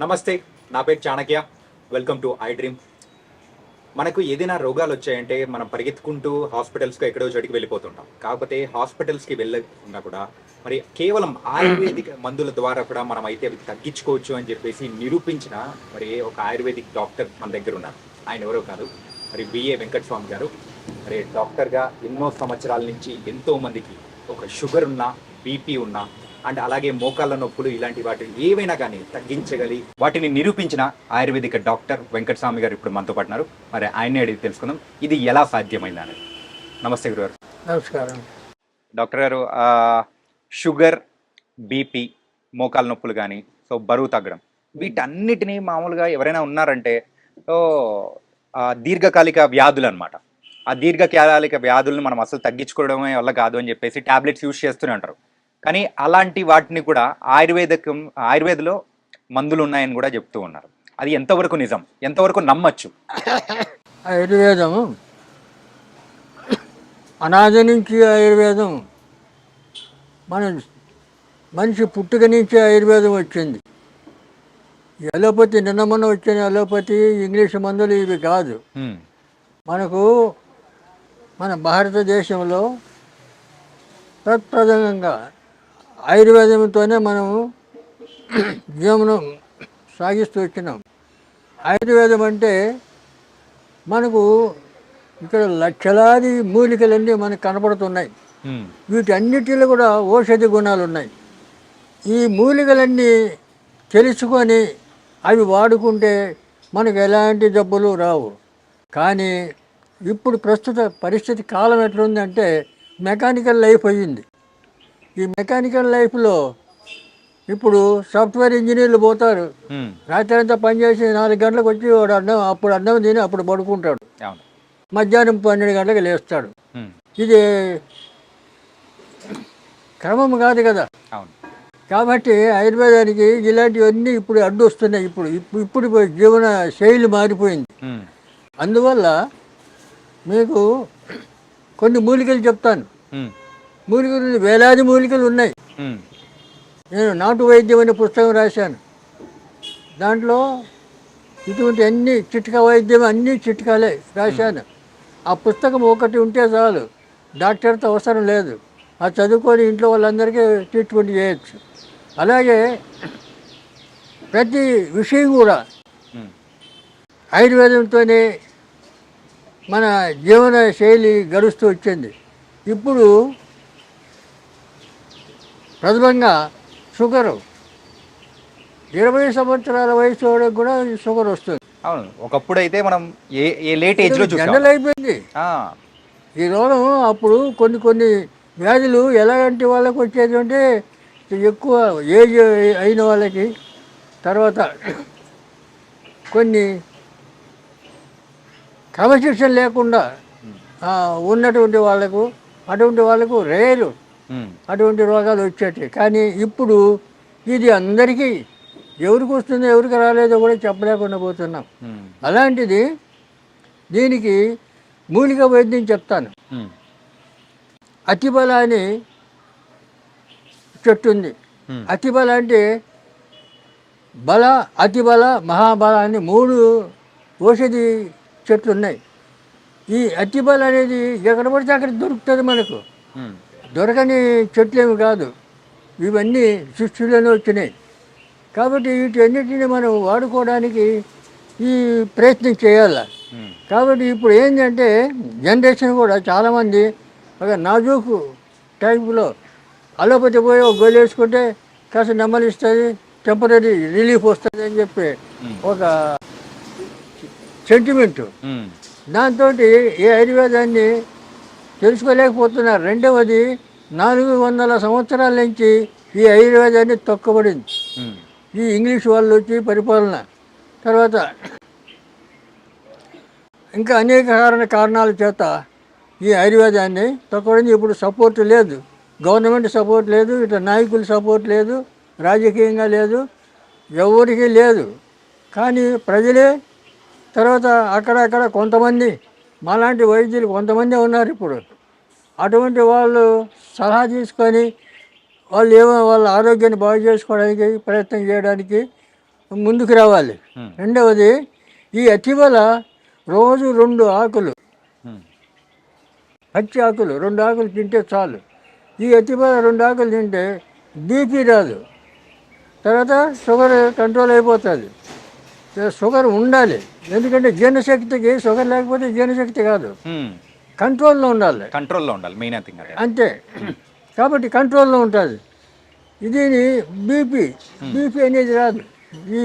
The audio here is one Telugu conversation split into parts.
నమస్తే, నా పేరు Chanakya. Welcome to I dream. మనకు ఏదైనా రోగాలు వచ్చాయంటే మనం పరిగెత్తుకుంటూ హాస్పిటల్స్‌కి ఎక్కడో చోటికి వెళ్ళిపోతుంటాం. కాకపోతే హాస్పిటల్స్‌కి వెళ్ళకుండా కూడా మరి కేవలం ఆయుర్వేదిక్ మందుల ద్వారా కూడా మనమైతే అవి తగ్గించుకోవచ్చు అని చెప్పేసి నిరూపించిన మరి ఒక ఆయుర్వేదిక్ డాక్టర్ మన దగ్గర ఉన్నారు. ఆయన ఎవరో కాదు, మరి బిఏ వెంకటస్వామి గారు. మరి డాక్టర్‌గా ఎన్నో సంవత్సరాల నుంచి ఎంతో మందికి ఒక షుగర్ ఉన్నా, బీపీ ఉన్నా అండ్ అలాగే మోకాళ్ళ నొప్పులు ఇలాంటి వాటి ఏవైనా కానీ తగ్గించగలి వాటిని నిరూపించిన ఆయుర్వేదిక డాక్టర్ వెంకటస్వామి గారు ఇప్పుడు మనతో పాటు ఉన్నారు. మరి ఆయన్ని అడిగి తెలుసుకుందాం ఇది ఎలా సాధ్యమైందని. నమస్తే గురుగారు. నమస్కారం. డాక్టర్ గారు, షుగర్, బీపీ, మోకాళ్ళ నొప్పులు కానీ బరువు తగ్గడం వీటన్నిటినీ మామూలుగా ఎవరైనా ఉన్నారంటే సో దీర్ఘకాలిక వ్యాధులు అనమాట. ఆ దీర్ఘకాలిక వ్యాధులను మనం అసలు తగ్గించుకోవడమే వల్ల కాదు అని చెప్పేసి టాబ్లెట్స్ యూజ్ చేస్తూనే ఉంటారు. కానీ అలాంటి వాటిని కూడా ఆయుర్వేదలో మందులు ఉన్నాయని కూడా చెప్తూ ఉన్నారు. అది ఎంతవరకు నిజం, ఎంతవరకు నమ్మచ్చు? ఆయుర్వేదం అనాది నుంచి ఆయుర్వేదం మన మనిషి పుట్టుక నుంచి ఆయుర్వేదం వచ్చింది. అలోపతి నిన్న మొన్న వచ్చిన అలోపతి ఇంగ్లీష్ మందులు ఇవి కాదు. మనకు మన భారతదేశంలో ప్రప్రథమంగా ఆయుర్వేదంతోనే మనము జీవనం సాగిస్తూ వచ్చినాం. ఆయుర్వేదం అంటే మనకు ఇక్కడ లక్షలాది మూలికలన్నీ మనకు కనపడుతున్నాయి. వీటన్నిటిలో కూడా ఔషధి గుణాలు ఉన్నాయి. ఈ మూలికలన్నీ తెలుసుకొని అవి వాడుకుంటే మనకు ఎలాంటి జబ్బులు రావు. కానీ ఇప్పుడు ప్రస్తుత పరిస్థితి కాలం ఎట్లుందంటే మెకానికల్ లైఫ్ అయ్యింది. ఈ మెకానికల్ లైఫ్లో ఇప్పుడు సాఫ్ట్వేర్ ఇంజనీర్లు పోతారు, రాత్రి అంతా పనిచేసి 4 గంటలకు వచ్చి వాడు అప్పుడు అన్నం తిని అప్పుడు పడుకుంటాడు, మధ్యాహ్నం 12 గంటలకు లేస్తాడు. ఇది క్రమం కాదు కదా. కాబట్టి ఆయుర్వేదానికి ఇలాంటివన్నీ ఇప్పుడు అడ్డు వస్తున్నాయి. ఇప్పుడు జీవన శైలి మారిపోయింది. అందువల్ల మీకు కొన్ని మూలికలు చెప్తాను. మూలికలు వేలాది మూలికలు ఉన్నాయి. నేను నాటు వైద్యం అనే పుస్తకం రాశాను. దాంట్లో ఇటువంటి అన్ని చిట్కా వైద్యం అన్ని చిట్కాలే రాశాను. ఆ పుస్తకం ఒకటి ఉంటే చాలు, డాక్టర్తో అవసరం లేదు. అది చదువుకొని ఇంట్లో వాళ్ళందరికీ ట్రీట్మెంట్ చేయొచ్చు. అలాగే ప్రతి విషయం కూడా ఆయుర్వేదంతోనే మన జీవన శైలి గడుస్తూ వచ్చింది. ఇప్పుడు ప్రథమంగా షుగరు 20 సంవత్సరాల వయసు వాళ్ళకి కూడా షుగర్ వస్తుంది. అవును, ఒకప్పుడు అయితే మనం ఏ లేట్ ఏజ్లో జనరల్ అయిపోయింది ఈ రోగం. అప్పుడు కొన్ని వ్యాధులు ఎలాంటి వాళ్ళకి వచ్చేది అంటే ఎక్కువ ఏజ్ అయిన వాళ్ళకి, తర్వాత కొన్ని క్రమశిక్షణ లేకుండా ఉన్నటువంటి వాళ్ళకు, అటువంటి వాళ్ళకు రేరు అటువంటి రోగాలు వచ్చేటి. కానీ ఇప్పుడు ఇది అందరికీ ఎవరికి వస్తుందో ఎవరికి రాలేదో కూడా చెప్పలేకుండా పోతున్నాం. అలాంటిది దీనికి మూలిక వైద్యం చెప్తాను. అతిబల అని చెట్టు ఉంది. అతిబల అంటే బల, అతిబల, మహాబల అని 3 ఔషధి చెట్లు ఉన్నాయి. ఈ అతిబల అనేది ఎక్కడ పడితే అక్కడ దొరుకుతుంది. మనకు దొరకని చెట్లేమి కాదు, ఇవన్నీ సృష్టిలోనే వచ్చినాయి. కాబట్టి వీటన్నిటిని మనం వాడుకోవడానికి ఈ ప్రయత్నం చేయాలి. కాబట్టి ఇప్పుడు ఏంటంటే జనరేషన్ కూడా చాలామంది ఒక నాజూకు టైపులో అలోపతి పోయి ఒక గోళీ వేసుకుంటే కాస్త నెమ్మదిస్తుంది, టెంపరీ రిలీఫ్ వస్తుంది అని చెప్పి ఒక సెంటిమెంటు. దాంతో ఈ ఆయుర్వేదాన్ని తెలుసుకోలేకపోతున్నారు. రెండవది 400 సంవత్సరాల నుంచి ఈ ఆయుర్వేదాన్ని తొక్కబడింది. ఈ ఇంగ్లీష్ వాళ్ళు వచ్చి పరిపాలన తర్వాత ఇంకా అనేక కారణాల చేత ఈ ఆయుర్వేదాన్ని తొక్కబడింది. ఇప్పుడు సపోర్ట్ లేదు, గవర్నమెంట్ సపోర్ట్ లేదు, ఇట్లా నాయకుల సపోర్ట్ లేదు, రాజకీయంగా లేదు, ఎవరికి లేదు. కానీ ప్రజలే, తర్వాత అక్కడక్కడ కొంతమంది మాలాంటి వైద్యులు కొంతమంది ఉన్నారు ఇప్పుడు. అటువంటి వాళ్ళు సలహా తీసుకొని వాళ్ళు వాళ్ళ ఆరోగ్యాన్ని బాగు చేసుకోవడానికి ప్రయత్నం చేయడానికి ముందుకు రావాలి. రెండవది ఈ అతిబల రోజు 2 ఆకులు, పచ్చి ఆకులు 2 ఆకులు తింటే చాలు. ఈ అతిబల 2 ఆకులు తింటే బీపీ రాదు, తర్వాత షుగర్ కంట్రోల్ అయిపోతుంది. షుగర్ ఉండాలి, ఎందుకంటే జీర్ణశక్తికి షుగర్ లేకపోతే జీర్ణశక్తి కాదు, కంట్రోల్లో ఉండాలి. కంట్రోల్లో ఉండాలి మెయిన్ థింగ్ అదే. అంతే, కాబట్టి కంట్రోల్లో ఉంటుంది. దీని బీపీ అనేది రాదు ఈ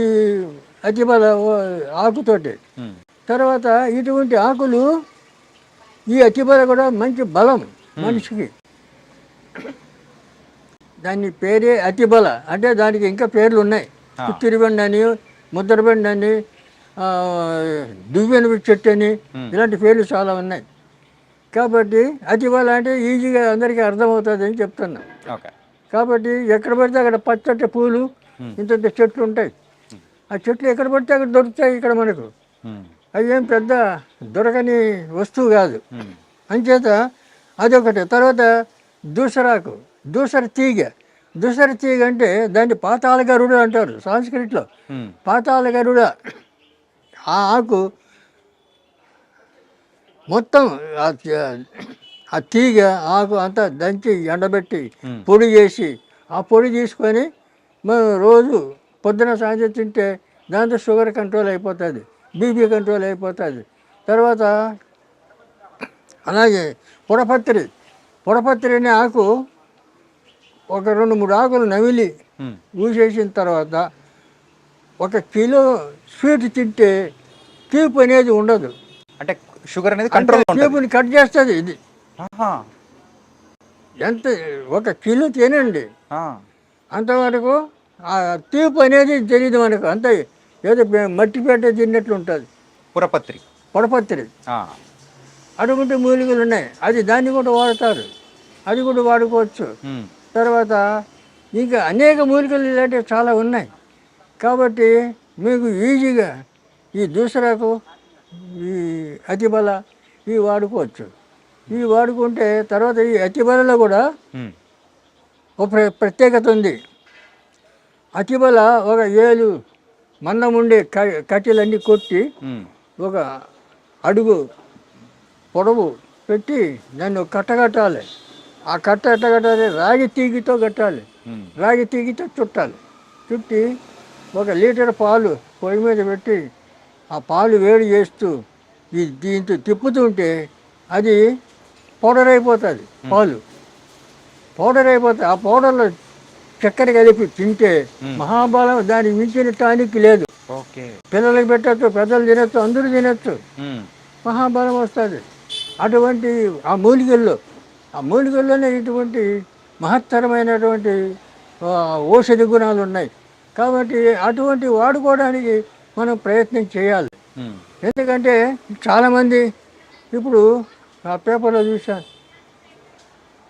అతిబల ఆకుతోటి. తర్వాత ఇటువంటి ఆకులు, ఈ అతిబల కూడా మంచి బలం మనిషికి. దాని పేరే అతిబల, అంటే దానికి ఇంకా పేర్లు ఉన్నాయి. కుత్తిరిబండి అని, ముద్రబండి అని, దువ్వెన చెట్టు అని, ఇలాంటి పేర్లు చాలా ఉన్నాయి. కాబట్టి అతిబల అంటే ఈజీగా అందరికీ అర్థమవుతుంది అని చెప్తున్నా. కాబట్టి ఎక్కడ పడితే అక్కడ పచ్చటి పూలు, ఇంత చెట్లు ఉంటాయి. ఆ చెట్లు ఎక్కడ పడితే అక్కడ దొరుకుతాయి ఇక్కడ మనకు. అవి ఏం పెద్ద దొరకని వస్తువు కాదు. అంచేత అదొకటి. తర్వాత దూసరాకు, దూసర తీగ. దూసర తీగ అంటే దాన్ని పాతాళ గరుడ అంటారు సాంస్క్రిట్లో. పాతాళ గరుడ ఆ ఆకు మొత్తం ఆ తీగ ఆకు అంతా దంచి ఎండబెట్టి పొడి చేసి, ఆ పొడి తీసుకొని మనం రోజు పొద్దున సాయంత్రం తింటే దాంతో షుగర్ కంట్రోల్ అయిపోతుంది, బీపీ కంట్రోల్ అయిపోతుంది. తర్వాత అలాగే పొడపత్రి అనే ఆకు ఒక 2-3 ఆకులు నమిలి ఊసేసిన తర్వాత 1 కిలో స్వీట్ తింటే తీపి అనేది ఉండదు. అంటే షుగర్ అనేది కంట్రోల్ తీపిని కట్ చేస్తుంది ఇది. ఎంత 1 కిలో తినండి, అంతవరకు ఆ తీపి అనేది తెలియదు మనకు. అంతే, ఏదో మట్టిపేట తిన్నట్లు ఉంటుంది. పొడపత్రి అటువంటి మూలికలు ఉన్నాయి, అది దాన్ని కూడా వాడతారు, అది కూడా వాడుకోవచ్చు. తర్వాత ఇంకా అనేక మూలికలు ఇలాంటివి చాలా ఉన్నాయి. కాబట్టి మీకు ఈజీగా ఈ దూసరాకు, ఈ అతిబల ఇవి వాడుకోవచ్చు. ఇవి వాడుకుంటే తర్వాత ఈ అతిబలలో కూడా ఒక ప్రత్యేకత ఉంది. అతిబల ఒక 7 మందం ఉండే కట్టెలన్నీ కొట్టి 1 అడుగు పొడవు పెట్టి దాన్ని కట్టగట్టాలి. ఆ కట్ట ఎట్టగట్టాలి, రాగి తీగితో కట్టాలి, రాగి తీగితో చుట్టాలి. చుట్టి 1 లీటర్ పాలు పొయ్యి మీద పెట్టి ఆ పాలు వేడి చేస్తూ దీంతో తిప్పుతుంటే అది పౌడర్ అయిపోతుంది. పాలు పౌడర్ అయిపోతుంది. ఆ పౌడర్లో చక్కెర కలిపి తింటే మహాబలం, దానికి మించిన టానిక్ లేదు. పిల్లలకి పెట్టచ్చు, పెద్దలు తినచ్చు, అందరూ తినచ్చు, మహాబలం వస్తుంది. అటువంటి ఆ మూలికల్లోనే ఇటువంటి మహత్తరమైనటువంటి ఔషధి గుణాలు ఉన్నాయి. కాబట్టి అటువంటి వాడుకోవడానికి మనం ప్రయత్నం చేయాలి. ఎందుకంటే చాలామంది ఇప్పుడు ఆ పేపర్లో చూశాను,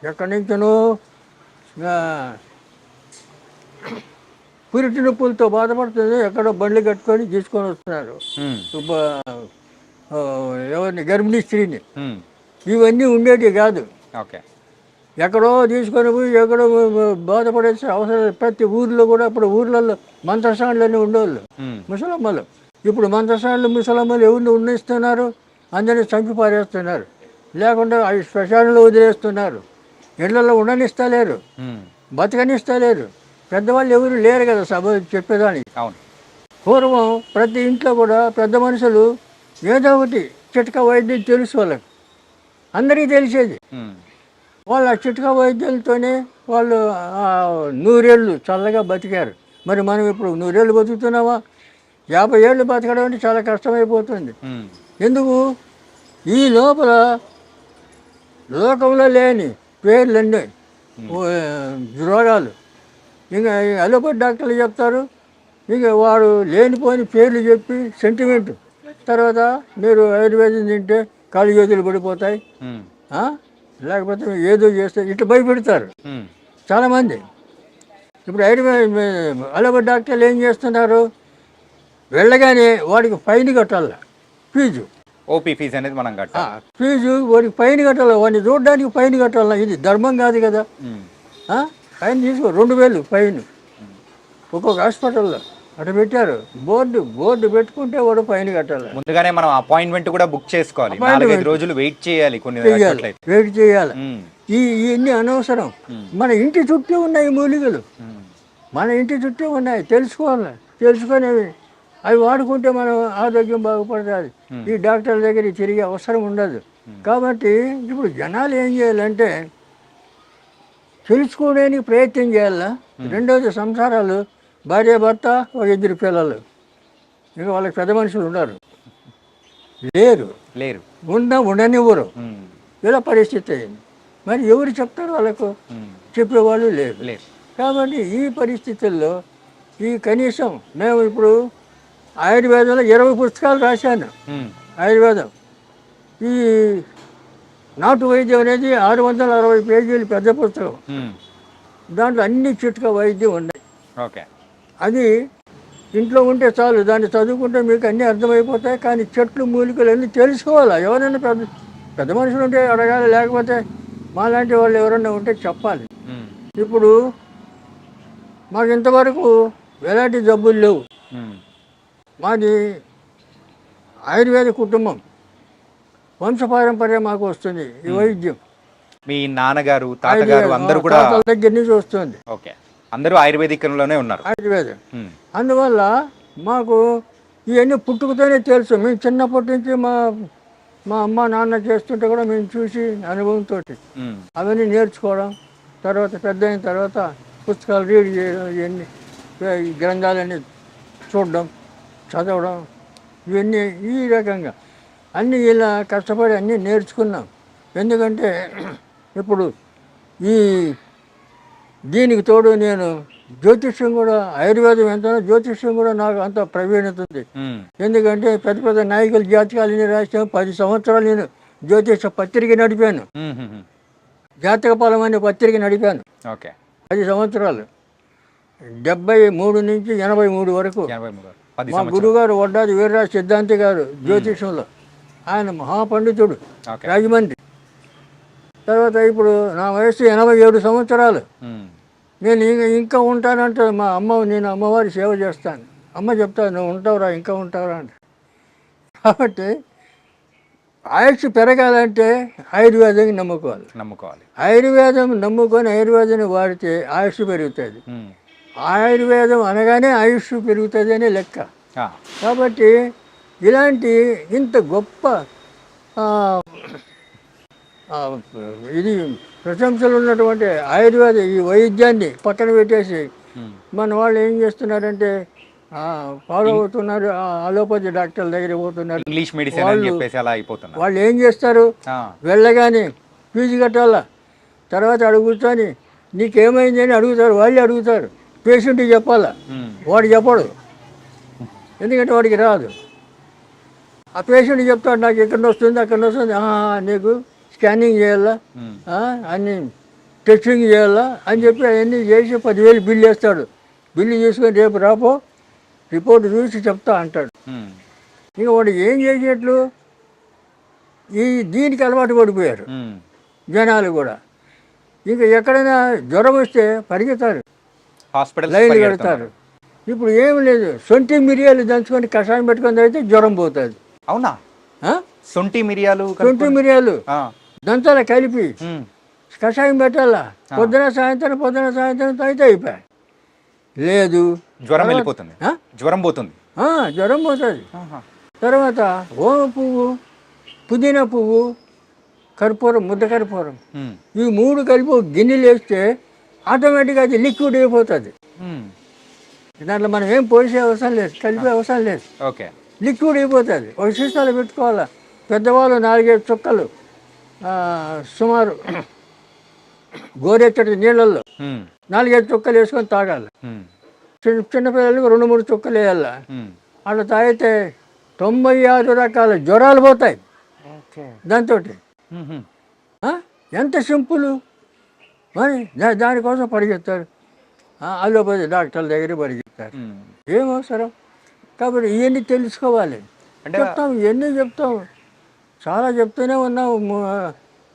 ఎక్కడి నుంచో పురిటి నొప్పులతో బాధపడుతుంది, ఎక్కడో బండ్లు కట్టుకొని తీసుకొని వస్తున్నారు ఎవరిని, గర్భిణీ స్త్రీని. ఇవన్నీ ఉండేటివి కాదు. ఎక్కడో తీసుకొని పోయి ఎక్కడో బాధపడేసి అవసరం. ప్రతి ఊర్లో కూడా ఇప్పుడు ఊర్లలో మంత్రసానులన్నీ ఉండేవాళ్ళు ముసలమ్మలు. ఇప్పుడు మంత్రసానులు ముసలమ్మలు ఎవరిని ఉన్నిస్తున్నారు, అందరినీ చంపి పారేస్తున్నారు, లేకుండా అవి శ్మశానంలో వదిలేస్తున్నారు. ఇళ్లలో ఉండనిస్తలేరు, బతకనిస్తలేరు. పెద్దవాళ్ళు ఎవరు లేరు కదా సభ చెప్పేదానికి. పూర్వం ప్రతి ఇంట్లో కూడా పెద్ద మనుషులు ఏదో ఒకటి చిట్కా వైద్యం తెలుసు వాళ్ళకి, అందరికీ తెలిసేది. వాళ్ళు ఆ చిట్కా వైద్యాలతోనే వాళ్ళు 100 ఏళ్ళు చల్లగా బతికారు. మరి మనం ఇప్పుడు 100 ఏళ్ళు బతుకుతున్నామా? 50 ఏళ్ళు బతకడం అంటే చాలా కష్టమైపోతుంది. ఎందుకు? ఈ లోపల లోకంలో లేని పేర్లన్నీ రోగాలు. ఇంకా అలోపతి డాక్టర్లు చెప్తారు, ఇంకా వాడు లేనిపోని పేర్లు చెప్పి సెంటిమెంట్. తర్వాత మీరు ఆయుర్వేదం తింటే కాళ్ళు చేతులు పడిపోతాయి, లేకపోతే ఏదో చేస్తే ఇట్లా భయపెడతారు చాలామంది. ఇప్పుడు అలోపతి డాక్టర్లు ఏం చేస్తున్నారు, వెళ్ళగానే వాడికి ఫైన్ కట్టాలి, ఫీజు, ఓపీ ఫీజు అనేది మనం కట్టాలి. ఫీజు వాడికి ఫైన్ కట్టాలి, వాడిని చూడడానికి ఫైన్ కట్టాలి. ఇది ధర్మం కాదు కదా. ఫైన్ తీసుకో, 2000 ఫైన్ ఒక్కొక్క హాస్పిటల్లో. అటు పెట్టారు బోర్డు పెట్టుకుంటే వాడు ఫైన్ కట్టాలి, ముందుగానే మనం అపాయింట్మెంట్ కూడా బుక్ చేసుకోవాలి, 4-5 రోజులు వెయిట్ చేయాలి కొన్ని చెయ్యాలి, చోట్లయితే. వెయిట్ చేయాలి. ఉమ్, ఇవన్నీ అనవసరం. ఉమ్, మన ఇంటి చుట్టూ ఉన్నాయి మూలికలు, ఉమ్, మన ఇంటి చుట్టూ ఉన్నాయి, తెలుసుకోవాలి. తెలుసుకునేవి అవి వాడుకుంటే మనం ఆరోగ్యం బాగుపడుతుంది. ఈ డాక్టర్ల దగ్గరికి తిరిగే అవసరం ఉండదు. కాబట్టి ఇప్పుడు జనాలు ఏం చేయాలంటే తెలుసుకోవడానికి ప్రయత్నం చేయాలా. రెండోది సంసారాలు, భార్య భర్త, ఒక 2 పిల్లలు, ఇంకా వాళ్ళకి పెద్ద మనుషులు ఉండరు, లేరు, ఉండనివ్వరు. ఉమ్, ఇలా పరిస్థితి అయింది. మరి ఎవరు చెప్తారు వాళ్ళకు? ఉమ్, చెప్పేవాళ్ళు లేరు. లేరు. కాబట్టి ఈ పరిస్థితుల్లో ఈ కనీసం మేము ఇప్పుడు ఆయుర్వేదంలో 20 పుస్తకాలు రాశాను. ఉమ్, ఆయుర్వేదం ఈ నాటు వైద్యం అనేది 660 పేజీలు పెద్ద పుస్తకం. ఉమ్, దాంట్లో అన్ని చిట్కా వైద్యం ఉన్నాయి. ఓకే. అది ఇంట్లో ఉంటే చాలు, దాన్ని చదువుకుంటే మీకు అన్నీ అర్థమైపోతాయి. కానీ చెట్లు మూలికలు అన్నీ తెలుసుకోవాలి. ఎవరైనా పెద్ద మనుషులు ఉంటే అడగాలి, లేకపోతే మాలాంటి వాళ్ళు ఎవరైనా ఉంటే చెప్పాలి. ఉమ్, ఇప్పుడు మాకు ఇంతవరకు ఎలాంటి జబ్బులు లేవు. ఉమ్, మాది ఆయుర్వేద కుటుంబం, వంశపారంపర్యం మాకు వస్తుంది ఈ వైద్యం. మీ నాన్నగారు, తాతగారు అందరూ కూడా తాతల దగ్గర నుంచి వస్తుంది. ఓకే, అందరూ ఆయుర్వేదికంలోనే ఉన్నారు. ఆయుర్వేదం. ఉమ్, అందువల్ల మాకు ఇవన్నీ పుట్టుకతోనే తెలుసు. మేము చిన్నప్పటి నుంచి మా అమ్మ నాన్న చేస్తుంటే కూడా మేము చూసి అనుభవంతో ఉమ్, అవన్నీ నేర్చుకోవడం, తర్వాత పెద్ద అయిన తర్వాత పుస్తకాలు రీడ్ చేయడం, ఇవన్నీ ఈ గ్రంథాలన్నీ చూడడం, చదవడం, ఇవన్నీ ఈ రకంగా అన్నీ ఇలా కష్టపడి అన్నీ నేర్చుకున్నాం. ఎందుకంటే ఇప్పుడు ఈ దీనికి తోడు నేను జ్యోతిష్యం కూడా, ఆయుర్వేదం ఎంతనో జ్యోతిష్యం కూడా నాకు అంత ప్రవీణత ఉంది. ఉమ్, ఎందుకంటే పెద్ద పెద్ద నాయకుల జాతకాలన్నీ రాసాను. 10 సంవత్సరాలు నేను జ్యోతిష పత్రిక నడిపాను. ఉమ్, ఉమ్, ఉమ్, జాతక ఫలం అనే పత్రిక నడిపాను ఓకే. 10 సంవత్సరాలు, 73 నుంచి 83 వరకు. 83, 10 మా గురుగారు వడ్డాది వీర్రాజు సిద్ధాంతి గారు జ్యోతిషంలో, ఆయన మహాపండితుడు, ఓకే. రాజమండ్రి. తర్వాత ఇప్పుడు నా వయసు 87 సంవత్సరాలు. ఉమ్, నేను ఇంకా ఉంటానంటే నేను అమ్మవారి సేవ చేస్తాను. అమ్మ చెప్తాను, నువ్వు ఉంటావురా, ఇంకా ఉంటావురా అంటే. కాబట్టి ఆయుష్ పెరగాలంటే ఆయుర్వేదాన్ని నమ్ముకోవాలి. ఆయుర్వేదం నమ్ముకొని ఆయుర్వేదాన్ని వాడితే ఆయుష్ పెరుగుతుంది. ఉమ్, ఆయుర్వేదం అనగానే ఆయుష్ పెరుగుతుంది అనే లెక్క. ఆ, కాబట్టి ఇలాంటి ఇంత గొప్ప ఇది ప్రశంసలు ఉన్నటువంటి ఆయుర్వేద ఈ వైద్యాన్ని పక్కన పెట్టేసి ఉమ్, మన వాళ్ళు ఏం చేస్తున్నారంటే ఫాలో అవుతున్నారు, అలోపతి డాక్టర్ల దగ్గర పోతున్నారు. ఇంగ్లీష్ మెడిసిన్ అని చెప్పేసి అలా అయిపోతున్నారు. వాళ్ళు ఏం చేస్తారు, ఆ, వెళ్ళగానే ఫీజు కట్టాలా, తర్వాత అడుగుతాని నీకేమైంది అని అడుగుతారు. వాళ్ళే అడుగుతారు, పేషెంట్కి చెప్పాలా, ఉమ్, వాడు చెప్పడు, ఎందుకంటే వాడికి రాదు. ఆ పేషెంట్ చెప్తాడు, నాకు ఎక్కడ వస్తుంది అక్కడ వస్తుంది, నీకు స్కానింగ్ చేయాలా, ఉమ్, అన్ని టెస్టింగ్ చేయాలా అని చెప్పి అవన్నీ చేసి 10,000 బిల్లు వేస్తాడు. బిల్లు చేసుకొని రేపు రాపో రిపోర్ట్ చూసి చెప్తా అంటాడు. ఉమ్, ఇంకా వాడు ఏం చేసేట్లు దీనికి అలవాటు పడిపోయారు ఉమ్, జనాలు కూడా. ఇంకా ఎక్కడైనా జ్వరం వస్తే పరిగెత్తారు, హాస్పిటల్ లైన్లు కడతారు. ఇప్పుడు ఏమి లేదు, సొంటి మిరియాలు దంచుకొని కషాయం పెట్టుకొని అయితే జ్వరం పోతుంది. అవునా? సొంటి మిరియాలు సొంటి మిరియాలు దంచాల కలిపి కషాయం పెట్టాలా, పొద్దున సాయంత్రం అయితే అయిపోయాయి. లేదు, జ్వరం వెళ్ళిపోతుంది, జ్వరం పోతుంది. జ్వరం పోతుంది. తర్వాత ఓమ పువ్వు, పుదీనా పువ్వు, కర్పూరం, ముద్ద కర్పూరం, ఈ 3 కలిపి గిన్నెలు వేస్తే ఆటోమేటిక్గా అది లిక్విడ్ అయిపోతుంది. దాంట్లో మనం ఏం పోసే అవసరం లేదు, కలిపే అవసరం లేదు, ఓకే, లిక్విడ్ అయిపోతుంది. ఒక సీసాలు పెట్టుకోవాలా. పెద్దవాళ్ళు 4-5 చుక్కలు సుమారు గోరెచ్చటి నీళ్ళల్లో 4-5 చుక్కలు వేసుకొని తాగాలి. చిన్నపిల్లలకు 2-3 చుక్కలు వేయాలి. అట్లా తాగితే 96 రకాల జ్వరాలు పోతాయి దాంతో. ఎంత సింపుల్. మరి దానికోసం పరిగెత్తారు, అలోపతి డాక్టర్ల దగ్గర పరిగెత్తారు. ఏం అవసరం? కాబట్టి ఇవన్నీ తెలుసుకోవాలి. చెప్తాం, ఇవన్నీ చెప్తాం, చాలా చెప్తూనే ఉన్నాం.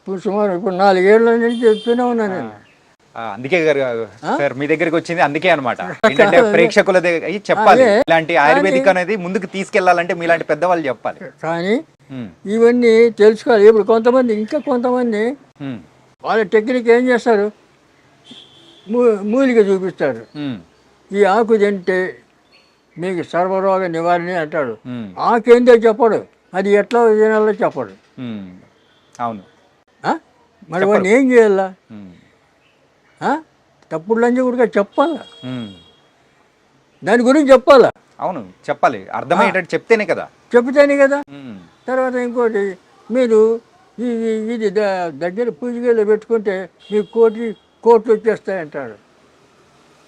సుమారు ఇప్పుడు 4 ఏళ్ళ నుంచి చెప్తూనే ఉన్నా నేను. అందుకే గారు సార్ మీ దగ్గరికి వచ్చింది అందుకే అనమాట. ఏంటంటే ప్రేక్షకుల దగ్గర చెప్పాలి, ఇలాంటి ఆయుర్వేదిక్ అనేది ముందుకు తీసుకెళ్లాలంటే మీలాంటి పెద్దవాళ్ళు చెప్పాలి. కానీ ఇవన్నీ తెలుసుకోవాలి. ఇప్పుడు కొంతమంది ఇంకా కొంతమంది వాళ్ళ టెక్నిక్ ఏం చేస్తారు, మూలిక చూపిస్తారు. ఈ ఆకు తింటే మీకు సర్వరోగ నివారణ అంటాడు. ఆకేందో చెప్పడు, అది ఎట్లా తినాలో చెప్పడు. అవును, మరి వాడిని ఏం చేయాలా? తప్పుడు లంచ కూడా చెప్పాలా, దాని గురించి చెప్పాలా. అవును, చెప్పాలి, అర్థమయ్యేటట్టు చెప్తేనే కదా. తర్వాత ఇంకోటి, మీరు ఇది దగ్గర పూజగేలో పెట్టుకుంటే మీకు కోట్లు వచ్చేస్తాయంటాడు.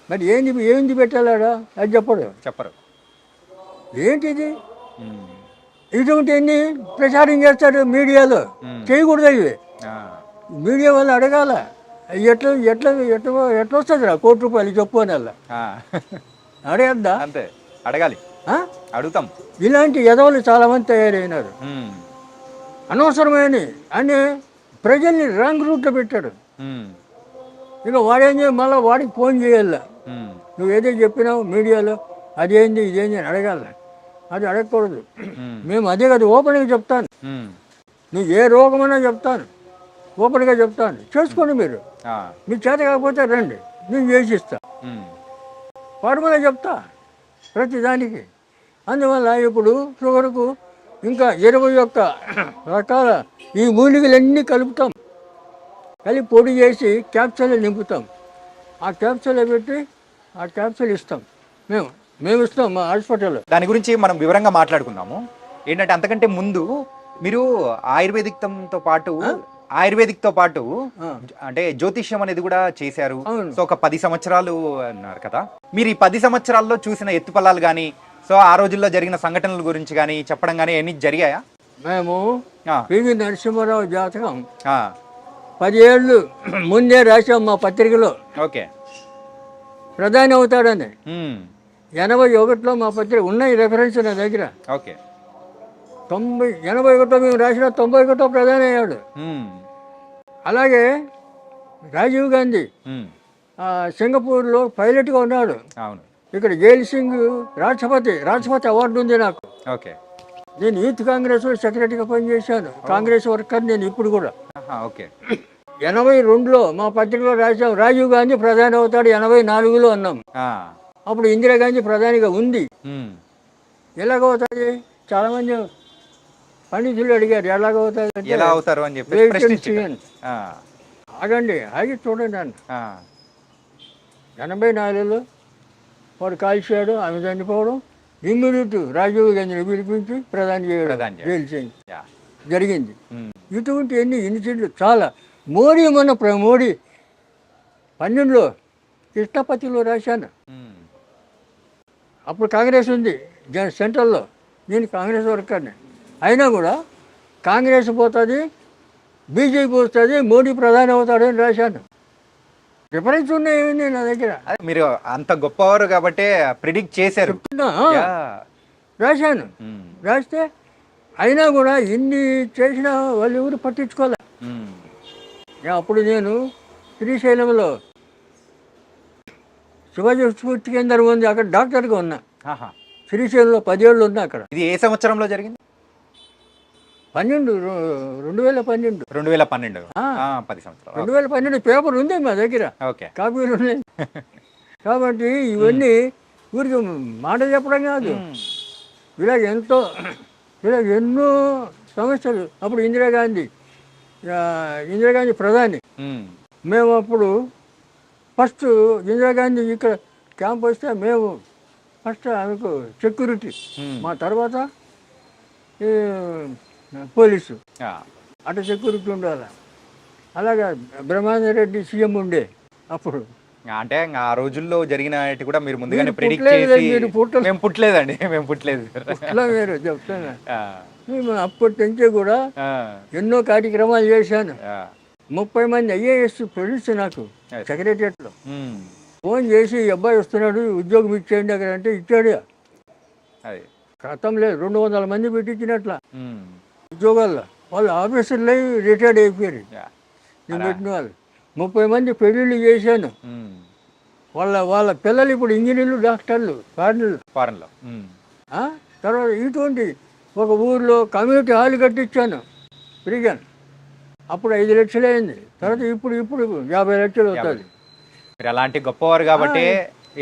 మరి ఏంది పెట్టాలాడా, అది చెప్పరు. ఏంటిది? ఇటువంటివన్నీ ప్రచారం చేస్తాడు మీడియాలో. చేయకూడదు ఇవి. మీడియా వాళ్ళు అడగాల, ఎట్లా ఎట్లా ఎట్లా ఎట్లా వస్తుంది రా ₹1 చెప్పు అని అలా అడగద్దా? అంతే, అడగాలి, అడుగుతాం. ఇలాంటి ఎదవలు చాలామంది తయారైనారు, అనవసరమైన అని ప్రజల్ని రాంగ్ రూట్లో పెట్టాడు. ఇక వాడేం చేయాలి, మళ్ళీ వాడికి ఫోన్ చేయాల, నువ్వు ఏదో చెప్పినావు మీడియాలో అదేంది ఇదేంది అని అడగాల. అది అడగకూడదు. మేము అదే కదా ఓపెన్గా చెప్తాను, నువ్వు ఏ రోగమైనా చెప్తాను, ఓపెన్గా చెప్తాను, చేసుకోండి. మీరు మీ చేత కాకపోతే రండి, నేను చేసిస్తా, ఫార్ములా చెప్తా ప్రతిదానికి. అందువల్ల ఇప్పుడు షుగర్కు ఇంకా 21 రకాల ఈ మూలికలన్నీ కలుపుతాం, కలిపి పొడి చేసి క్యాప్సూల్ నింపుతాం. ఆ క్యాప్సూల్ పెట్టి ఆ క్యాప్సూల్ ఇస్తాం, మేము ఇస్తాం మా హాస్పిటల్లో. దాని గురించి మనం వివరంగా మాట్లాడుకుందాము. ఏంటంటే అంతకంటే ముందు మీరు ఆయుర్వేదిక్తో పాటు అంటే జ్యోతిష్యం అనేది కూడా చేశారు. సో ఒక 10 సంవత్సరాలు అన్నారు కదా. మీరు ఈ 10 సంవత్సరాల్లో చూసిన ఎత్తుపల్లాలు కానీ, సో ఆ రోజుల్లో జరిగిన సంఘటనల గురించి కానీ చెప్పడం కానీ ఎన్ని జరిగాయా? మేము పివి నరసింహారావు జాతకం 10 ఏళ్ళు ముందే రాసాం మా పత్రికలో. ఓకే, ప్రధాని అవుతాడని 81లో మా పత్రిక ఉన్నాయి రెఫరెన్స్ నా దగ్గర. ఓకే, 81 మేము రాసిన 91 ప్రధాని అయ్యాడు. అలాగే రాజీవ్ గాంధీ సింగపూర్లో పైలట్గా ఉన్నాడు. ఇక్కడ జైల్ సింగ్ రాష్ట్రపతి అవార్డు ఉంది నాకు. ఓకే, నేను యూత్ కాంగ్రెస్ సెక్రటరీగా పనిచేశాను, కాంగ్రెస్ వర్కర్ నేను ఇప్పుడు కూడా. ఓకే, 82లో మా పత్రికలో రాసాం రాజీవ్ గాంధీ ప్రధాని అవుతాడు, 84లో అన్నాం. అప్పుడు ఇందిరాగాంధీ ప్రధానిగా ఉంది. ఎలాగవుతుంది? చాలా మంది పండితులు అడిగారు ఎలా అవుతారు అని చెప్పి. ఆగండి, ఆగి చూడండి అన్న. 84లో వాడు కాల్చాడు, ఆమె చనిపోవడం, ఇమ్మీడియట్ రాజీవ్ గాంధీని పిలిపించి ప్రధాని చేయడం జరిగింది. ఇటువంటి ఇన్సిడెంట్లు చాలా. మోడీ 12లో కృష్ణపతిలో రాశాను. అప్పుడు కాంగ్రెస్ ఉంది సెంట్రల్లో, నేను కాంగ్రెస్ వర్కర్ని. అయినా కూడా కాంగ్రెస్ పోతుంది, బీజేపీ వస్తుంది, మోడీ ప్రధాని అవుతాడు అని రాశాను. రిఫరెన్స్ ఉన్నాయి నా దగ్గర. మీరు అంత గొప్పవారు కాబట్టి ప్రిడిక్ట్ చేశారు, రాశాను. రాస్తే అయినా కూడా ఇన్ని చేసిన వాళ్ళు ఎవరు పట్టించుకోలే. అప్పుడు నేను శ్రీశైలంలో శివాజీ స్ఫూర్తి కేంద్రం ఉంది, అక్కడ డాక్టర్గా ఉన్నా. శ్రీశైలంలో 10 ఏళ్ళు ఉన్నా అక్కడ. ఇది ఏ సంవత్సరంలో జరిగింది? 2012. 2012, 10 సంవత్సరాలు. 2012 పేపర్ ఉంది మా దగ్గర, కాపీలు ఉన్నాయి. కాబట్టి ఇవన్నీ ఊరికి మాట చెప్పడం కాదు, ఇలాగ ఎన్నో సమస్యలు. అప్పుడు ఇందిరాగాంధీ ప్రధాని. మేము అప్పుడు ఫస్ట్ ఇందిరాగాంధీ ఇక్కడ క్యాంప్ వస్తే మేము ఫస్ట్ ఆమెకు సెక్యూరిటీ, మా తర్వాత పోలీసు, అటు సెక్యూరిటీ ఉండాలి. అలాగా బ్రహ్మానందరెడ్డి సీఎం ఉండే అప్పుడు. అంటే ఆ రోజుల్లో జరిగిన కూడా మీరు ముందుగానే ప్రెడిక్ట్ చేసి. మేము పుట్టలేదండి, మేము పుట్టలేదు. మీరు చెప్తాను, మేము అప్పటి నుంచే కూడా ఎన్నో కార్యక్రమాలు చేశాను. 30 మంది IAS ప్రొడ్యూస్ నాకు సెక్రటరియట్లో ఫోన్ చేసి, అబ్బాయి వస్తున్నాడు ఉద్యోగం ఇచ్చేయండి అక్కడ అంటే ఇచ్చాడు. క్రితం లేదు, 200 మంది పెట్టించినట్ల ఉద్యోగాల్లో. వాళ్ళు ఆఫీసర్లు రిటైర్డ్ అయిపోయారు నేను పెట్టిన వాళ్ళు. 30 మంది పెళ్ళిళ్ళు చేశాను. ఉమ్. వాళ్ళ పిల్లలు ఇప్పుడు ఇంజనీర్లు, డాక్టర్లు, ఫారినర్లు. ఫారెన్లో. తర్వాత ఇటువంటి ఒక ఊర్లో కమ్యూనిటీ హాల్ కట్టించాను ఫ్రీగా. అప్పుడు 5 లక్షలు అయింది. తర్వాత ఇప్పుడు 50 లక్షలు అవుతుంది. మీరు అలాంటి గొప్పవారు కాబట్టి